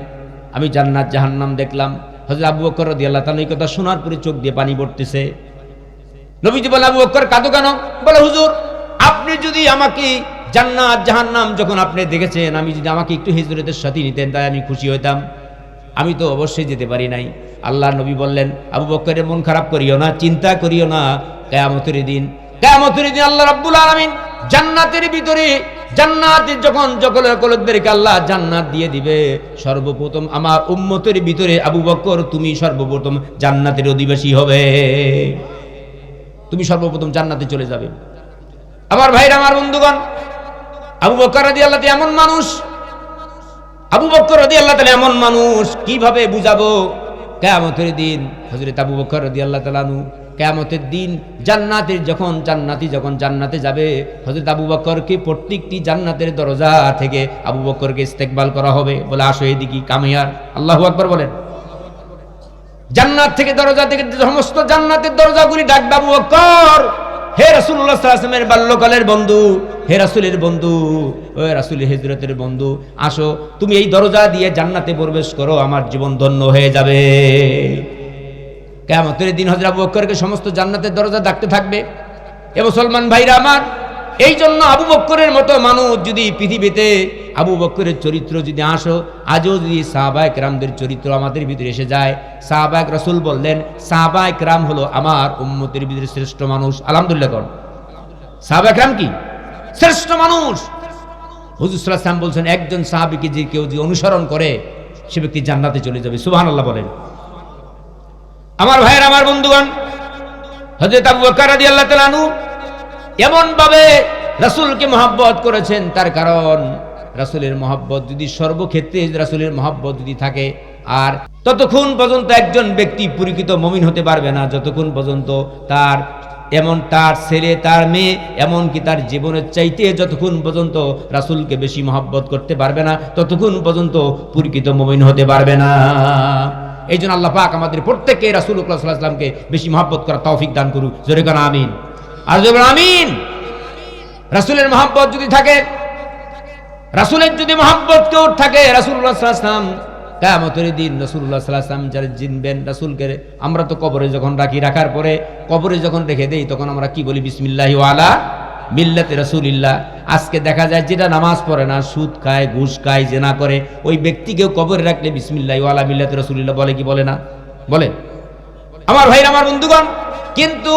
আমি জান্নাত জাহান্নাম দেখলাম। হযরত আবু বকর রাদিয়াল্লাহু তাআলা এই কথা শোনার পরে চোখ দিয়ে পানি পড়তেছে। নবীজি বলেন আবু বকর কাঁদো কেন? বলে হুজুর আপনি যদি আমাকে জান্নাত জাহান্নাম যখন আপনি দেখেছেন, আমি যদি আমাকে একটু হিজরতের সাথে নিতেন তাই আমি খুশি হইতাম। আমি তো অবশ্যই যেতে পারি নাই। আল্লাহর নবী বললেন আবু বকরের মন খারাপ করিও না, চিন্তা করিও না। কিয়ামতের দিন আল্লাহ রাব্বুল আলামিন জান্নাতের ভিতরে, জান্নাতের যখন যকলদেরকে আল্লাহ জান্নাত দিয়ে দিবে, সর্বপ্রথম আমার উম্মতের ভিতরে আবু বকর তুমি সর্বপ্রথম জান্নাতের অধিবাসী হবে, তুমি সর্বপ্রথম জান্নাতে চলে যাবে। আমার ভাইরা, আমার বন্ধুগণ, আবু বকর রাদিয়াল্লাহু তাআলা এমন মানুষ, আবু বকর রাদিয়াল্লাহু তাআলা এমন মানুষ, কিভাবে বুঝাবো? কিয়ামতের দিন হযরত আবু বকর রাদিয়াল্লাহু তাআলা কিয়ামতের দিন জান্নাতের যখন জান্নাতে যাবে, হযরত আবু বকরকে প্রত্যেকটি জান্নাতের দরজা থেকে আবু বকরকে ইস্তেকবাল করা হবে। বলে আসো এদিকে কামিয়ার। আল্লাহু আকবার বলেন। জান্নাত থেকে দরজা থেকে সমস্ত জান্নাতের দরজাগুলি ডাকবে আবু বকর, হে রাসূলুল্লাহ সাল্লাল্লাহু আলাইহি ওয়াসাল্লামের বাল্যকালের বন্ধু, হে রাসূলের বন্ধু, ও রাসূলের হিজরতের বন্ধু, আসো তুমি এই দরজা দিয়ে জান্নাতে প্রবেশ করো, আমার জীবন ধন্য হয়ে যাবে। কিয়ামতের দিন হযরত আবু বকরকে সমস্ত জান্নাতের দরজা ডাকতে থাকবে। এ মুসলমান ভাইরা আমার, এই জন্য আবু বকরের মতো মানুষ যদি পৃথিবীতে, আবু বকরের চরিত্র যদি আসো, আজও যদি সাহাবায়ে কেরামদের চরিত্র আমাদের ভিতরে এসে যায়, সাহাবায়ে রাসূল বললেন সাহাবায়ে কেরাম হলো আমার উম্মতের ভিতরে শ্রেষ্ঠ মানুষ। আলহামদুলিল্লাহ কোন সাহাবায়ে কেরাম কি শ্রেষ্ঠ মানুষ। হুজুর সাল্লাল্লাহু আলাইহি ওয়াসাল্লাম বলছেন একজন সাহাবীকে যে কেউ যদি অনুসরণ করে সে ব্যক্তি জান্নাতে চলে যাবে। সুবহানাল্লাহ বলেন। আমার ভাইয়ের, আমার বন্ধুগণ, হযরত আবু বকর রাদিয়াল্লাহু তাআলা আনহু এমন ভাবে রাসূলকে মহব্বত করেছেন, তার কারণ রাসূলের মহব্বত যদি সর্বক্ষেত্রে রাসূলের মহব্বত যদি থাকে, আর ততক্ষণ পর্যন্ত একজন ব্যক্তি পরিচিত মুমিন হতে পারবে না যতক্ষণ পর্যন্ত তার ছেলে, তার মেয়ে, এমনকি তার জীবনের চাইতে যতক্ষণ পর্যন্ত রাসূলকে বেশি মহব্বত করতে পারবে না ততক্ষণ পর্যন্ত পরিচিত মুমিন হতে পারবে না। এই জন্য আল্লাহ পাক আমাদের প্রত্যেককে রাসূলুল্লাহ সাল্লাল্লাহু আলাইহি ওয়াসাল্লামকে বেশি মহব্বত করার তৌফিক দান করুক। জোরে কানা আমিন। আর জোরে আমিন। রাসূলের মহব্বত যদি থাকে, রাসূলের যদি মহব্বত কেউ থাকে, রাসূলুল্লাহ সাল্লাল্লাহু আলাইহি ওয়াসাল্লাম কিয়ামতের দিন রাসূলুল্লাহ সাল্লাল্লাহু আলাইহি ওয়াসাল্লাম যারা জিনবেন রাসূলকে, আমরা তো কবরে যখন রাখার পরে কবরে যখন রেখে দেই তখন আমরা কি বলি? বিসমিল্লাহি ওয়া আলা মিল্লাতি রাসূলিল্লাহ। আজকে দেখা যায় যেটা নামাজ পড়ে না, সুদ খায়, ঘুষ খায়, জিনা করে, ওই ব্যক্তিকেও কবরে রাখলে বিসমিল্লাহি ওয়া আলা মিল্লাতি রাসূলিল্লাহ বলে কি বলে না? বলে। আমার ভাইরা, আমার বন্ধুগণ, কিন্তু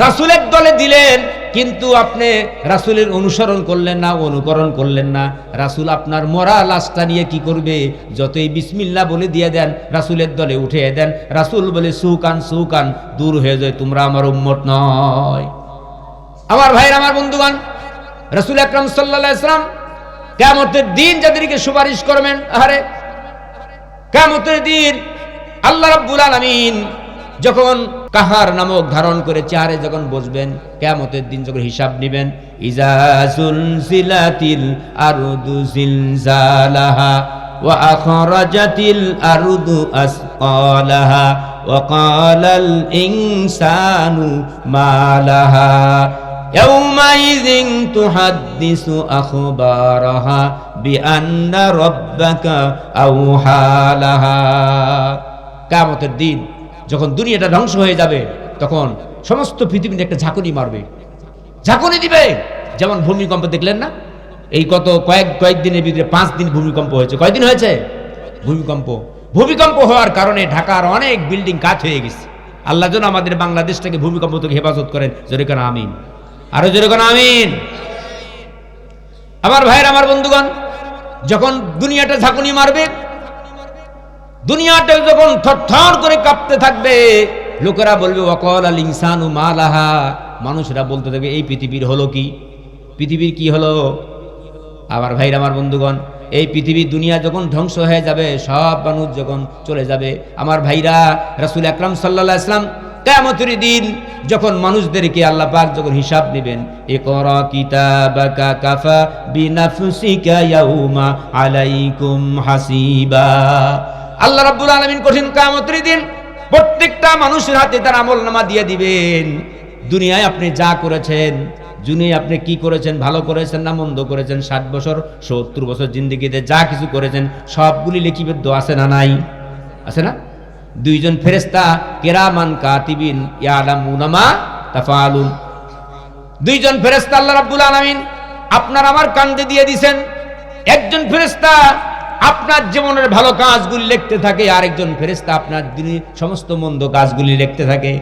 রাসূলের দলে দিলেন, কিন্তু আপনি রাসূলের অনুসরণ করলেন না, অনুকরণ করলেন না। রাসূল আপনার মরা লাশটা নিয়ে কি করবে? যতই বিসমিল্লাহ বলে দিয়ে দেন, রাসূলের দলে উঠে দেন, রাসূল বলে সুকান দূর হয়ে যায়, তোমরা আমার উম্মত নয়। আমার ভাইরা, আমার বন্ধুগণ, রাসূল আকরাম সাল্লাল্লাহু আলাইহি ওয়াসাল্লাম কিয়ামতের দিন যাদেরকে সুপারিশ করবেন, আরে কিয়ামতের দিন আল্লাহ রাব্বুল আলামিন যখন কাহার নামক ধারণ করে চেহারে যখন বসবেন, কিয়ামতের দিন যখন হিসাব নেবেন, ইজা সুলসিলাতিল আরদু জিলজালাহা ওয়া আখরাজাতিল আরদু আসকালাহা ওয়া ক্বালাল ইনসানু মা লাহা ইয়াউমাইযিন তুহাদ্দিসু আখবারাহা বিআন্না রাব্বাকা আওহা লাহা। কিয়ামতের দিন যখন দুনিয়াটা ধ্বংস হয়ে যাবে তখন সমস্ত পৃথিবীতে একটা ঝাঁকুনি মারবে, ঝাঁকুনি দিবে। যেমন ভূমিকম্প দেখলেন না, এই কত কয়েকদিনের ভিতরে 5 দিন ভূমিকম্প হয়েছে। কয়দিন হয়েছে ভূমিকম্প হওয়ার কারণে ঢাকার অনেক বিল্ডিং কাত হয়ে গেছে। আল্লাহ যেন আমাদের বাংলাদেশটাকে ভূমিকম্প থেকে হেফাজত করেন। জোরে কেন আমিন, আরো জোরে কেন আমিন। আমার ভাইয়ের, আমার বন্ধুগণ, যখন দুনিয়াটা ঝাঁকুনি মারবে, দুনিয়াটা যখন থরথর করে কাঁপতে থাকবে, লোকেরা বলবে ওয়াকাল আল ইনসানু মা লাহা, মানুষরা বলতে থাকবে এই পৃথিবীর হলো কি, পৃথিবীর কি হলো। আমার ভাইরা, আমার বন্ধুগণ, এই পৃথিবী দুনিয়া যখন ধ্বংস হয়ে যাবে, সব মানুষ যখন চলে যাবে, আমার ভাইরা, রাসূল আকরাম সাল্লাল্লাহু আলাইহি ওয়াসাল্লাম কিয়ামতের দিন যখন মানুষদেরকে আল্লাহ পাক যখন হিসাব নেবেন, ইকরা কিতাবাকা কাফা বিনাফসিকা ইয়াউমা আলাইকুম হাসিবা, আল্লাহ রাব্বুল আলামিন কঠিন কিয়ামতের দিন প্রত্যেকটা মানুষের হাতে তার আমলনামা দিয়ে দিবেন। দুনিয়ায় আপনি যা করেছেন, দুনিয়ায় আপনি কি করেছেন, ভালো করেছেন না মন্দ করেছেন, 60 বছর 70 বছর জিন্দেগিতে যা কিছু করেছেন সবগুলি লিখিবদ্ধ আছে না নাই? আছে না? দুইজন ফেরেশতা কিরামান কাতিবিন ইয়ালামুনা মা তাফআলুন, দুইজন ফেরেশতা আল্লাহ রাব্বুল আলামিন আপনার আমার কাঁধে দিয়ে দিবেন। একজন ফেরেশতা আপনার জীবনের ভালো কাজগুলি লিখতে থাকে, আরেকজন ফেরেশতা আপনার দিনের সমস্ত মন্দ কাজগুলি লিখতে থাকে।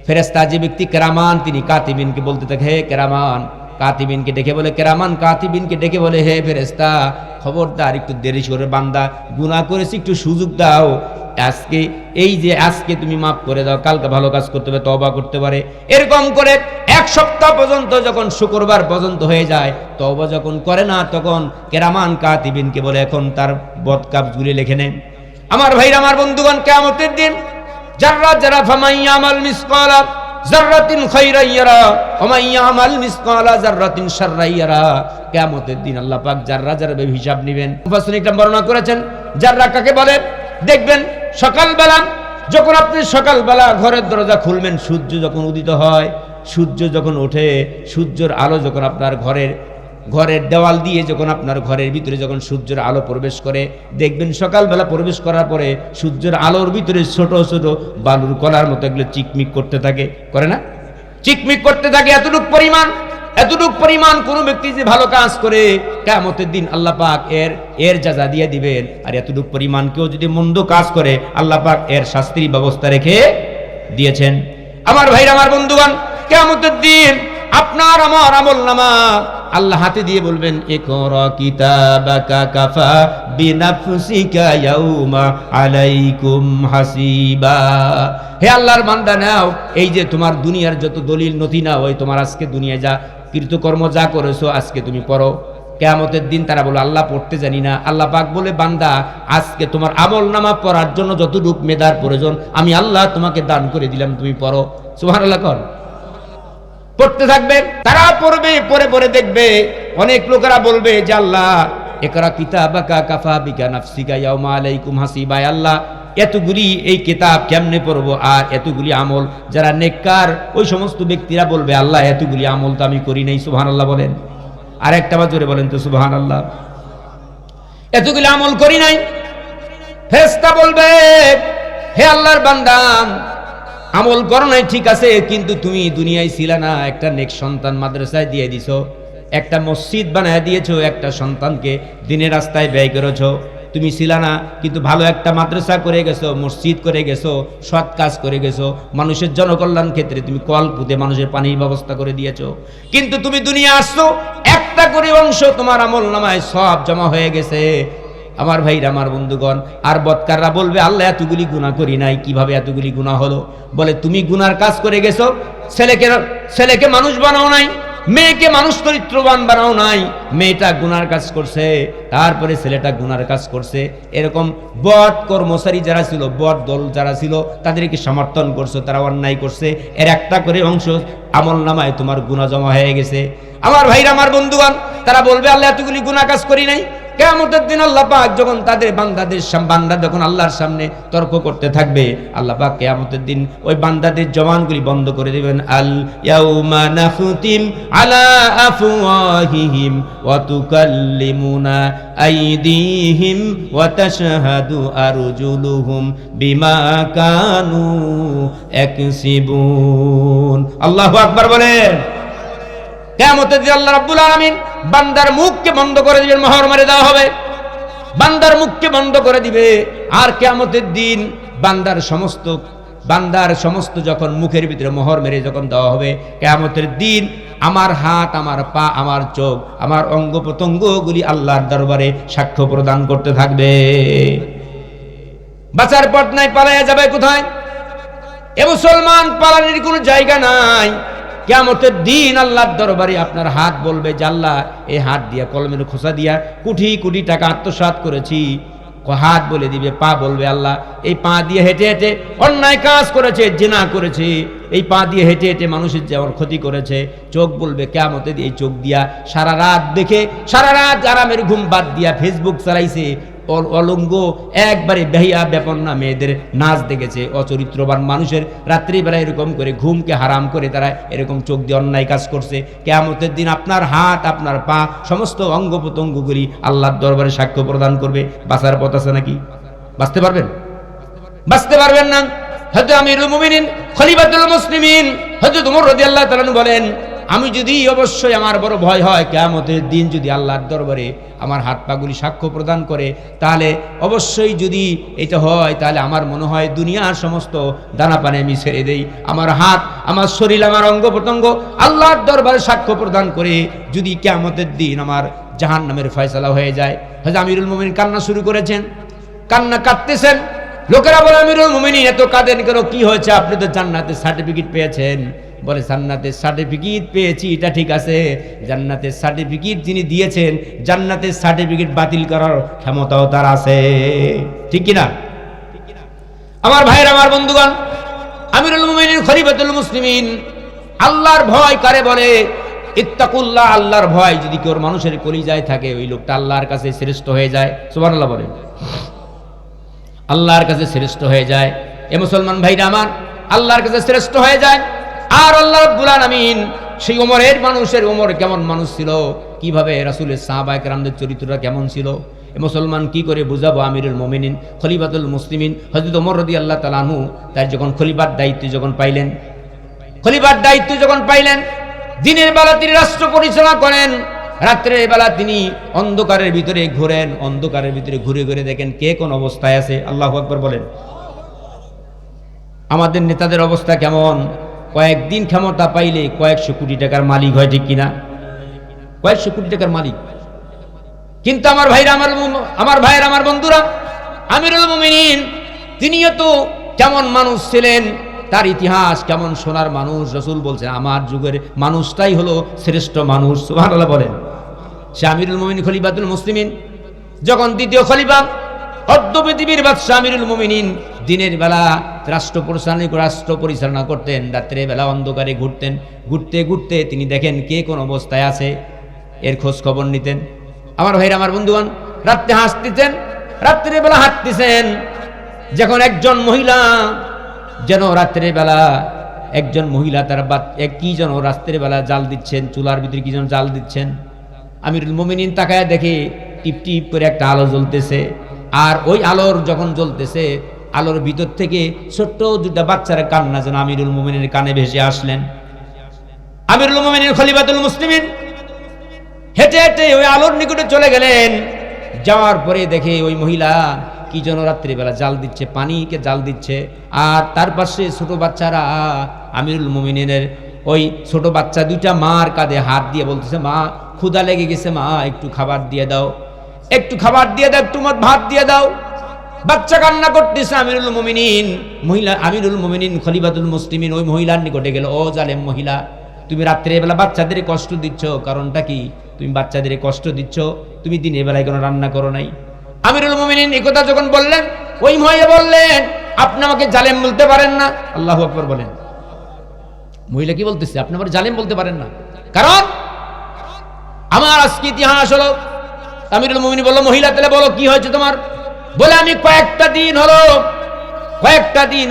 ফেরেশতা যে ব্যক্তি কেরামান, তিনি কাতিবিনকে বলতে থাকে হে কেরামান কাতিবিনকে ডেকে বলে, কেরামান কাতিবিনকে ডেকে বলে হে ফেরেশতা, খবরদার একটু দেরি করে, বান্দা গুনাহ করেছে, একটু সুযোগ দাও, আজকে এই যে আজকে তুমি মাফ করে দাও, কালকে ভালো কাজ করতে হবে, তওবা করতে পারে। এরকম করে 1 সপ্তাহ পর্যন্ত, যখন শুক্রবার পর্যন্ত হয়ে যায়, তওবা যখন করে না, তখন কেরামান কাতিবিনকে বলে এখন তার বদ কাজগুলি লিখে নেন। আমার ভাইরা, আমার বন্ধুগণ, কিয়ামতের দিন যারা ফামাইয়ামাল মিসকালা যাররাতিন খাইরান ইয়ারা ওয়া মাইয়ামাল মিসকালা যাররাতিন শাররান ইয়ারা, কিয়ামতের দিন আল্লাহ পাক যারা হিসাব নেবেন। মুফাসসিরিন ইকরাম বর্ণনা করেছেন যারা কাকে বলে, দেখবেন সকালবেলা যখন আপনি সকালবেলা ঘরের দরজা খুলবেন, সূর্য যখন উদিত হয়, সূর্য যখন ওঠে, সূর্যের আলো যখন আপনার ঘরের দেওয়াল দিয়ে যখন আপনার ঘরের ভিতরে যখন সূর্যের আলো প্রবেশ করে, দেখবেন সকালবেলা প্রবেশ করার পরে সূর্যের আলোর ভিতরে ছোট ছোট বালুর কণার মতো এগুলো চিকমিক করতে থাকে, করে না? চিকমিক করতে থাকে। এতটুকু পরিমাণ কোন ব্যক্তি যে ভালো কাজ করে, কিয়ামতের দিন আল্লাহ পাক এর যাজা দিয়ে দিবেন। আর এতটুকু পরিমাণ কেউ যদি মন্দ কাজ করে, আল্লাহ পাক এর শাস্তির ব্যবস্থা রেখে দিয়েছেন। আমার ভাইরা, আমার বন্ধুগণ, কিয়ামতের দিন আপনার আমার আমলনামা আল্লাহ হাতে দিয়ে বলবেন ইকরা কিতাবাকা কাফা বিনাফসিকা ইয়াউমা আলাইকুম হাসিবা, হে আল্লাহর বান্দা, নাও এই যে তোমার দুনিয়ার যত দলিল নথি নাও, ওই তোমার আজকে দুনিয়ায় যা কৃতকর্ম যা করেছো আজকে তুমি পড়ো। কিয়ামতের দিন তারা বলে আল্লাহ পড়তে জানি না। আল্লাহ পাক বলে বান্দা, আজকে তোমার আমলনামা পড়ার জন্য যতটুকু মেধার প্রয়োজন আমি আল্লাহ তোমাকে দান করে দিলাম, তুমি পড়ো। সুবহানাল্লাহ কর। পড়তে থাকবে, তারা পড়বে, পড়ে দেখবে অনেক লোকেরা বলবে যে আল্লাহ ইকরা কিতাবাকা কাফা বিকা নাফসিকা ইয়াউমা আলাইকুম হাসিবা, আল্লাহ এতগুলি এই কিতাব কেমনে পড়বো, আর এতগুলি আমল, যারা নেককার ওই সমস্ত ব্যক্তিরা বলবে আল্লাহ এতগুলি আমল তো আমি করি নাই। সুবহানাল্লাহ বলেন, আর একটা বার জোরে বলেন তো সুবহানাল্লাহ। এতগুলি আমল করি নাই। ফেরেশতা বলবে হে আল্লাহর বান্দা, আমল করো নাই ঠিক আছে, কিন্তু তুমি দুনিয়ায় ছিলা না, একটা নেক সন্তান মাদ্রাসায় দিয়ে দিছো, একটা মসজিদ বানায় দিয়েছো, একটা সন্তানকে দিনের রাস্তায় ব্যয় করেছো। তুমি ছিলা না, কিন্তু ভালো একটা মাদ্রাসা করে গেছো, মসজিদ করে গেছো, সৎ কাজ করে গেছো, মানুষের জনকল্যাণ ক্ষেত্রে তুমি কল পুঁতে মানুষের পানির ব্যবস্থা করে দিয়েছো। কিন্তু তুমি দুনিয়া আসছো, একটা করে অংশ তোমার আমলনামায় সব জমা হয়ে গেছে। আমার ভাইরা, আমার বন্ধুগণ, আর বদকাররা বলবে আল্লাহ এতগুলি গুনাহ করি নাই, কিভাবে এতগুলি গুনাহ হলো? বলে তুমি গুনার কাজ করে গেছো, ছেলেকে মানুষ বানাও নাই, মেয়েকে মানুষ চরিত্রবান বানাও নাই, মেয়েটা গুনার কাজ করছে, তারপরে ছেলেটা গুনার কাজ করছে। এরকম বদ কর্মচারী যারা ছিল, বদ দল যারা ছিল, তাদেরকে সমর্থন করছো, তারা অন্যায় করছে, এর একটা করে অংশ আমলনামায় তোমার গুনাহ জমা হয়ে গেছে। আমার ভাইরা, আমার বন্ধুগণ, তারা বলবে আল্লাহ এতগুলি গুনাহ কাজ করি নাই। কিয়ামতের দিন আল্লাহ পাক যখন তাদের বান্দা যখন আল্লাহর সামনে তর্ক করতে থাকবে, আল্লাহ পাক কিয়ামতের দিন ওই বান্দাদের জবানগুলি বন্ধ করে দিবেন। আল ইয়াউমা নাখতিম আলা আফওয়াহিহিম ওয়া তুকাল্লিমুনা আইদিহিম ওয়া তাশহাদু আরজুলুহুম বিমা কানু ইয়াকসিবুন। আল্লাহু আকবার বলেন। কিয়ামতের দিন আল্লাহ রাব্বুল আলামিন বান্দার মুখকে বন্ধ করে দিবেন, মোহর মেরে দেওয়া হবে, বান্দার মুখকে বন্ধ করে দিবে। আর কিয়ামতের দিন বান্দার সমস্ত যখন মুখের ভিতরে মোহর মেরে যখন দেওয়া হবে, কিয়ামতের দিন আমার হাত, আমার পা, আমার চোখ, আমার অঙ্গ প্রত্যঙ্গগুলি আল্লাহর দরবারে সাক্ষ্য প্রদান করতে থাকবে। বাঁচার পথ নাই, পালায়া যাবে কোথায়? এ মুসলমান, পালানোর কোনো জায়গা নাই। কিয়ামতের দিন আল্লাহর দরবারে আপনার হাত বলবে যে আল্লাহ, এই হাত দিয়া কলমের খোসা দিয়া কোটি কোটি টাকা আত্মসাৎ করেছি। হাত বলে দিবে, পা বলবে আল্লাহ, এই পা দিয়ে হেঁটে হেঁটে অন্যায় কাজ করেছে, জিনা করেছে, এই পা দিয়ে হেঁটে হেঁটে মানুষের যেমন ক্ষতি করেছে। চোখ বলবে কিয়ামতে এই চোখ দিয়া সারা রাত দেখে, সারা রাত আরামের ঘুম বাদ দিয়া ফেসবুক চালাইছে, অলঙ্গ একবারে বেহিয়া বেপন্না মেয়েদের নাচ দেখেছে, অচরিত্রবান মানুষের রাত্রিবেলা এরকম করে ঘুমকে হারাম করে তারা এরকম চোখ দিয়ে অন্যায় কাজ করছে। কিয়ামতের দিন আপনার হাত, আপনার পা, সমস্ত অঙ্গ প্রত্যঙ্গগুলি আল্লাহর দরবারে সাক্ষ্য প্রদান করবে। বাঁচার পথ আছে নাকি? বাঁচতে পারবেন? বাঁচতে পারবেন না। হযরত আমিরুল মুমিনিন খলিফাতুল মুসলিমিন হযরত ওমর রাদিয়াল্লাহু তাআলা বলেন, আমি যদি অবশ্যই আমার বড় ভয় হয় কিয়ামতের দিন যদি আল্লাহর দরবারে আমার হাত পাগুলি সাক্ষ্য প্রদান করে, তাহলে অবশ্যই যদি এটা হয়, তাহলে আমার মনে হয় দুনিয়ার সমস্ত দানা পানি আমি ছেড়ে দেই। আমার হাত, আমার শরীর, আমার অঙ্গ প্রত্যঙ্গ আল্লাহর দরবারে সাক্ষ্য প্রদান করে যদি কিয়ামতের দিন আমার জাহান্নামের ফয়সালা হয়ে যায়। হযরত আমিরুল মুমিনিন কান্না শুরু করেছেন, কান্না কাঁদতেছেন। লোকেরা বলে, আমিরুল মুমিনিন এত কাঁদেন কেন, কি হয়েছে? আপনি তো জান্নাতের সার্টিফিকেট পেয়েছেন। বলে, জান্নাতের সার্টিফিকেট পেয়েছি, এটা ঠিক আছে, জান্নাতের সার্টিফিকেট যিনি দিয়েছেন, জান্নাতের সার্টিফিকেট বাতিল করার ক্ষমতাও তার আছে, ঠিক কিনা? আমার ভাইয়ের, আমার বন্ধুগণ, আমিরুল মুমিনিন খলিফাতুল মুসলিমিন, আল্লাহর ভয় কারে বলে? ইত্তাকুল্লাহ, আল্লাহর ভয় যদি কেউ মানুষের কলিজায় থাকে, ওই লোকটা আল্লাহর কাছে শ্রেষ্ঠ হয়ে যায়। সুবহানাল্লাহ বলেন। আল্লাহর কাছে শ্রেষ্ঠ হয়ে যায়। এ মুসলমান ভাইরা আমার, আল্লাহর কাছে শ্রেষ্ঠ হয়ে যায়। আর আল্লাহ রাব্বুল আলামিন সেই ওমরের মানুষের, ওমর কেমন মানুষ ছিল, কিভাবে রাসূলের সাহাবায়ে কেরামদের চরিত্রটা কেমন ছিল, এ মুসলমান কি করে বুঝাবো? আমিরুল মুমিনিন খলিফাতুল মুসলিমিন হযরত ওমর রাদিয়াল্লাহু তাআলা আনহু তার যখন খলিফার দায়িত্ব যখন পাইলেন, দিনের বেলা তিনি রাষ্ট্র পরিচালনা করেন, রাত্রের বেলা তিনি অন্ধকারের ভিতরে ঘোরেন, অন্ধকারের ভিতরে ঘুরে ঘুরে দেখেন কে কোন অবস্থায় আছে। আল্লাহু আকবার বলেন। আমাদের নেতাদের অবস্থা কেমন? কয়েকদিন ক্ষমতা পাইলে কয়েকশো কোটি টাকার মালিক হয়, ঠিক কিনা? কয়েকশো কোটি টাকার মালিক। কিন্তু আমার ভাইরা, আমার বন্ধুরা, আমিরুল মুমিনিন তিনিও তো কেমন মানুষ ছিলেন, তার ইতিহাস কেমন সোনার মানুষ। রাসূল বলছেন, আমার যুগের মানুষটাই হলো শ্রেষ্ঠ মানুষ। সুবহানাল্লাহ বলেন। সে আমিরুল মুমিনিন খলিফাতুল মুসলিমিন যখন দ্বিতীয় খলিফা, অর্ধ পৃথিবীর বাদশা আমিরুল মুমিনিন দিনের বেলা রাষ্ট্র পরিচালনা করতেন, রাত্রে বেলা অন্ধকারে ঘুরতে ঘুরতে তিনি দেখেন কে কোন অবস্থায় আছে, এর খোঁজ খবর নিতেন। আমার ভাইরা, আমার বন্ধুগণ, রাত্রে বেলা হাঁটতেছেন, যখন একজন মহিলা যেন রাত্রে বেলা তার কি যেন রাত্রে বেলা জাল দিচ্ছেন, চুলার ভিতরে কি যেন জাল দিচ্ছেন। আমিরুল মুমিনিন তাকায় দেখে টিপ টিপ করে একটা আলো জ্বলতেছে, আর ওই আলোর যখন জ্বলতেছে, আলোর ভিতর থেকে ছোট্ট দুটা বাচ্চার কান্না যেন আমিরুল মুমিনের কানে ভেসে আসলেন। আমিরুল মুমিনিন খলিফাতুল মুসলিমিন হেঁটে হেঁটে ওই আলোর নিকটে চলে গেলেন। যাওয়ার পরে দেখে ওই মহিলা কি যেন রাত্রিবেলা জাল দিচ্ছে, পানিকে জাল দিচ্ছে, আর তার পাশে ছোট বাচ্চারা আমিরুল মুমিনের ওই ছোট বাচ্চা দুইটা মার কাঁধে হাত দিয়ে বলতেছে, মা ক্ষুধা লেগে গেছে, মা একটু খাবার দিয়ে দাও, একটু ভাত দিয়ে দাও। বাচ্চা কান্না করতেছে। আমিরুল মুমিনিন খলিফাতুল মুসলিমিন ওই মহিলার নিকটে গেল, ও জালেম মহিলা, তুমি রাত্রিবেলা বাচ্চাদের কষ্ট দিচ্ছ, কারণটা কি? তুমি বাচ্চাদের কষ্ট দিচ্ছ, তুমি দিনের বেলায় কোনো রান্না করো নাই। আমিরুল মুমিনিন এই কথা যখন বললেন, ওই মহিলা বললেন, আপনি আমাকে জালেম বলতে পারেন না। আল্লাহু আকবার বলেন। মহিলা কি বলতেছে? আপনি আমার জালেম বলতে পারেন না, কারণ আমার আজকে ইতিহাস হলো। আমিরুল মুমিনিন বলল, মহিলা তাহলে বলো কি হয়েছে তোমার? বলে, আমি কয়েকটা দিন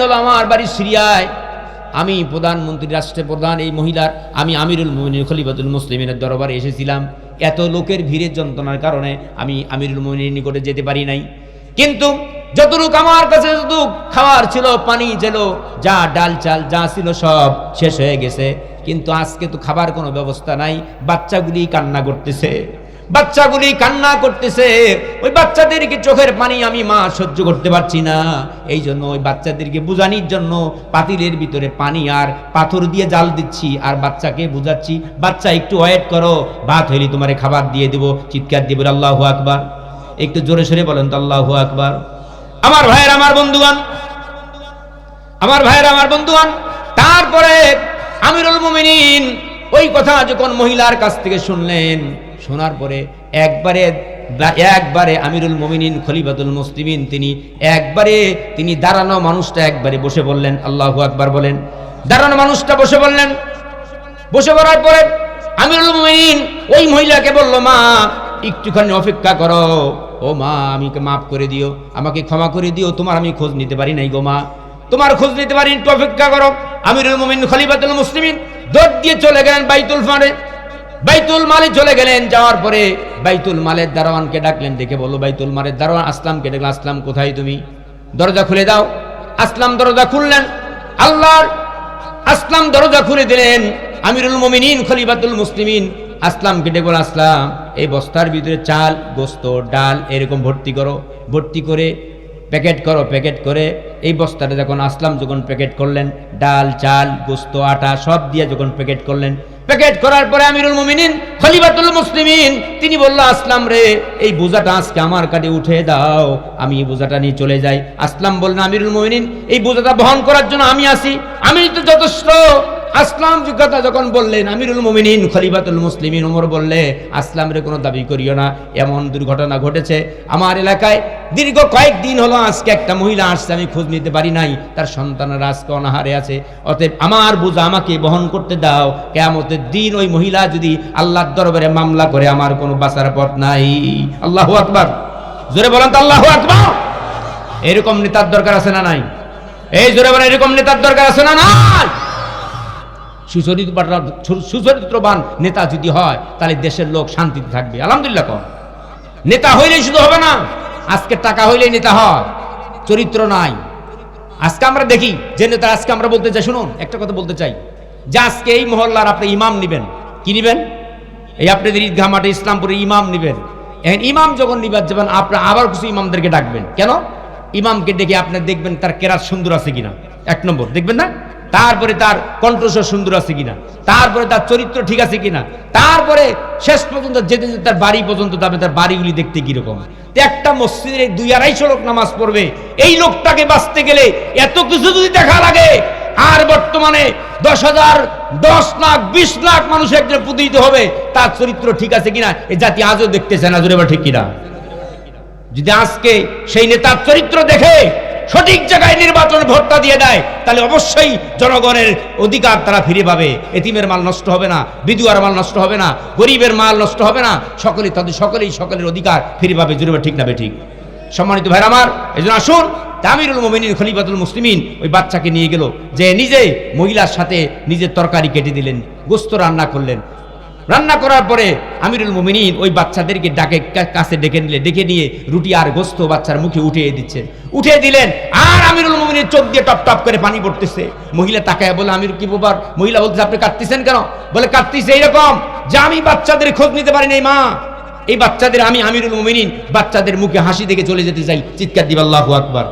হলো আমার বাড়ি সিরিয়ায়, আমি প্রধানমন্ত্রী, রাষ্ট্রের প্রধান এই মহিলার, আমি আমিরুল মুমিনিন খলিফাতুল মুসলিমিনের দরবারে এসেছিলাম। এত লোকের ভিড়ের যন্ত্রণার কারণে আমি আমিরুল মুমিনিনের নিকটে যেতে পারি নাই, কিন্তু যতটুকু আমার কাছে যতটুকু খাবার ছিল, পানি ছিল, যা ডাল চাল যা ছিল সব শেষ হয়ে গেছে। কিন্তু আজকে তো খাবার কোনো ব্যবস্থা নাই, বাচ্চাগুলি কান্না করতেছে, বাচ্চাগুলি কান্না করতেছে। ওই বাচ্চাদেরকে চোখের পানি আমি মা সহ্য করতে পারছি না, এই জন্য ওই বাচ্চাদেরকে বুঝানির জন্য পাতিলের ভিতরে পানি আর পাথর দিয়ে জাল দিচ্ছি, আর বাচ্চাকে বুঝাচ্ছি, বাচ্চা একটু ওয়েট করো, ভাত হইলে তোমারে খাবার দিয়ে দেব। চিৎকার দিয়ে বলে আল্লাহু আকবার। একটু জোরে সরে বলেন তো আল্লাহু আকবার। আমার ভাইয়ের, আমার বন্ধুগণ, আমার ভাইয়ের, আমার বন্ধুগণ, তারপরে আমিরুল মুমিনিন ওই কথা যখন মহিলার কাছ থেকে শুনলেন, শোনার পরে একবারে আমিরুল মুমিনিন খলিফাতুল মুসলিমিন তিনি দাঁড়ানো মানুষটা একবারে বসে বললেন, আল্লাহু আকবার বলেন। দাঁড়ানো মানুষটা বসে বললেন, বসে পড়ার পরে আমিরুল মুমিনিন ওই মহিলাকে বলল, মা একটুখানি অপেক্ষা করো, ও মা আমাকে মাফ করে দিও, আমাকে ক্ষমা করে দিও, তোমার আমি খোঁজ নিতে পারি নাই গো মা, তোমার খোঁজ নিতে পারি, একটু অপেক্ষা করো। আমিরুল মুমিনিন খলিফাতুল মুসলিমিন দৌড় দিয়ে চলে গেলেন বাইতুল মালে চলে গেলেন। যাওয়ার পরে বাইতুল মালের দারোয়ানকে ডাকলেন, ডেকে বলল, বাইতুল মালের দারোয়ান আসলামকে ডাকলেন, আসলাম কোথায় তুমি, দরজা খুলে দাও। আসলাম দরজা খুললেন, আল্লাহর আসলাম দরজা খুলে দিলেন। আমিরুল মুমিনিন খলিফাতুল মুসলিমিন আসলামকে ডেকে বলল, আসলাম এই বস্তার ভিতরে চাল, গোস্ত, ডাল এরকম ভর্তি করো, ভর্তি করে প্যাকেট করে এই বস্তাটা যখন আসলাম যখন প্যাকেট করলেন, ডাল, চাল, গোস্ত, আটা সব দিয়ে যখন প্যাকেট করলেন, প্যাকেট করার পরে আমিরুল মুমিনিন খলিফাতুল মুসলিমিন তিনি বলল, আসলাম রে এই বোঝাটা আজকে আমার কাঁধে উঠে দাও, আমি এই বোঝাটা নিয়ে চলে যাই। আসলাম বললেন, আমিরুল মুমিনিন এই বোঝাটা বহন করার জন্য আমি আসি, আমি তো যথেষ্ট। আসলাম কথা যখন বললেন, আমিরুল মুমিনিন খলিফাতুল মুসলিমিন ওমর বললে, আসলামের কোনো দাবি করিও না, এমন দুর্ঘটনা ঘটেছে আমার এলাকায়, দীর্ঘ কয়েকদিন হলো আজকে একটা মহিলা আসছে, আমি খোঁজ নিতে পারি নাই, তার সন্তানেরা আজকে অনাহারে আছে, অতএব আমার বোঝা আমাকে বহন করতে দাও, কিয়ামতের দিন ওই মহিলা যদি আল্লাহর দরবারে মামলা করে আমার কোনো বাঁচার পথ নাই। আল্লাহু আকবার, জোরে বলেন তো আল্লাহু আকবার। এরকম নেতার দরকার আছে না নাই? এই জোরে বলেন, এরকম নেতার দরকার আছে না নাই? সুচরিত্রবান নেতা যদি হয় তাহলে দেশের লোক শান্তিতে থাকবে। আলহামদুলিল্লাহ। কম নেতা হইলেই শুধু হবে না, আজকে টাকা হইলেই নেতা হয়, চরিত্র নাই। আজকে আমরা দেখি যে নেতা, আজকে আমরা বলতে চাই, শুনুন একটা কথা বলতে চাই, যে আজকে এই মহল্লার আপনি ইমাম নিবেন, কি নিবেন, এই আপনাদের ঈদগাহ মাঠে ইসলামপুরে ইমাম নিবেন। এখন ইমাম যখন নিবার যাবেন, আপনার আবার কিছু ইমামদেরকে ডাকবেন। কেন? ইমামকে ডেকে আপনি দেখবেন তার কেরাত সুন্দর আছে কিনা, এক নম্বর দেখবেন না, তারপরে তার কণ্ঠস্বর সুন্দর আছে কিনা, তারপরে তার চরিত্র ঠিক আছে কিনা, তারপরে শেষ পর্যন্ত যেতে যেতে তার বাড়ি পর্যন্ত যাবে, তার বাড়িগুলি দেখতে কিরকম। একটা মসজিদে 200-250 লোক নামাজ পড়বে, এই লোকটাকে বাঁচতে গেলে এত কিছু যদি দেখা লাগে, আর বর্তমানে 10,000, 10 লাখ, 20 লাখ মানুষ একজন পুঁতিত হবে, তার চরিত্র ঠিক আছে কিনা এই জাতি আজও দেখতেছে না, জোরে বা ঠিক কিনা? যদি আজকে সেই নেতার চরিত্র দেখে সঠিক জায়গায় নির্বাচন ভোটটা দিয়ে দেয়, তাহলে অবশ্যই জনগণের অধিকার তারা ফিরে পাবে। এতিমের মাল নষ্ট হবে না, বিধবার মাল নষ্ট হবে না, গরিবের মাল নষ্ট হবে না, সকলের অধিকার ফিরে পাবে। জরুরি ঠিক না বেঠিক? সম্মানিত ভাইরা আমার, এজন্য আসুন, আমিরুল মুমিনিন খলিফাতুল মুসলিমিন ওই বাচ্চাকে নিয়ে গেল, যে নিজে মহিলার সাথে নিজের তরকারি কেটে দিলেন, গোস্ত রান্না করলেন। রান্না করার পরে আমিরুল মুমিনিন ওই বাচ্চাদেরকে কাছে ডেকে নিয়ে রুটি আর গোস্ত বাচ্চার মুখে উঠিয়ে দিলেন। আর আমিরুল মুমিনিন চোখ দিয়ে টপ টপ করে পানি পড়তেছে। মহিলা তাকায় বলে, আমির কি ব্যাপার? মহিলা বলতেছে, আপনি কাঁদতেছেন কেন? বলে, কাঁদতেছে এইরকম যে আমি বাচ্চাদের খোঁজ নিতে পারি নাই মা, এই বাচ্চাদের আমি আমিরুল মুমিনিন বাচ্চাদের মুখে হাসি দেখে চলে যেতে চাই। চিৎকার দিবা আল্লাহু আকবার।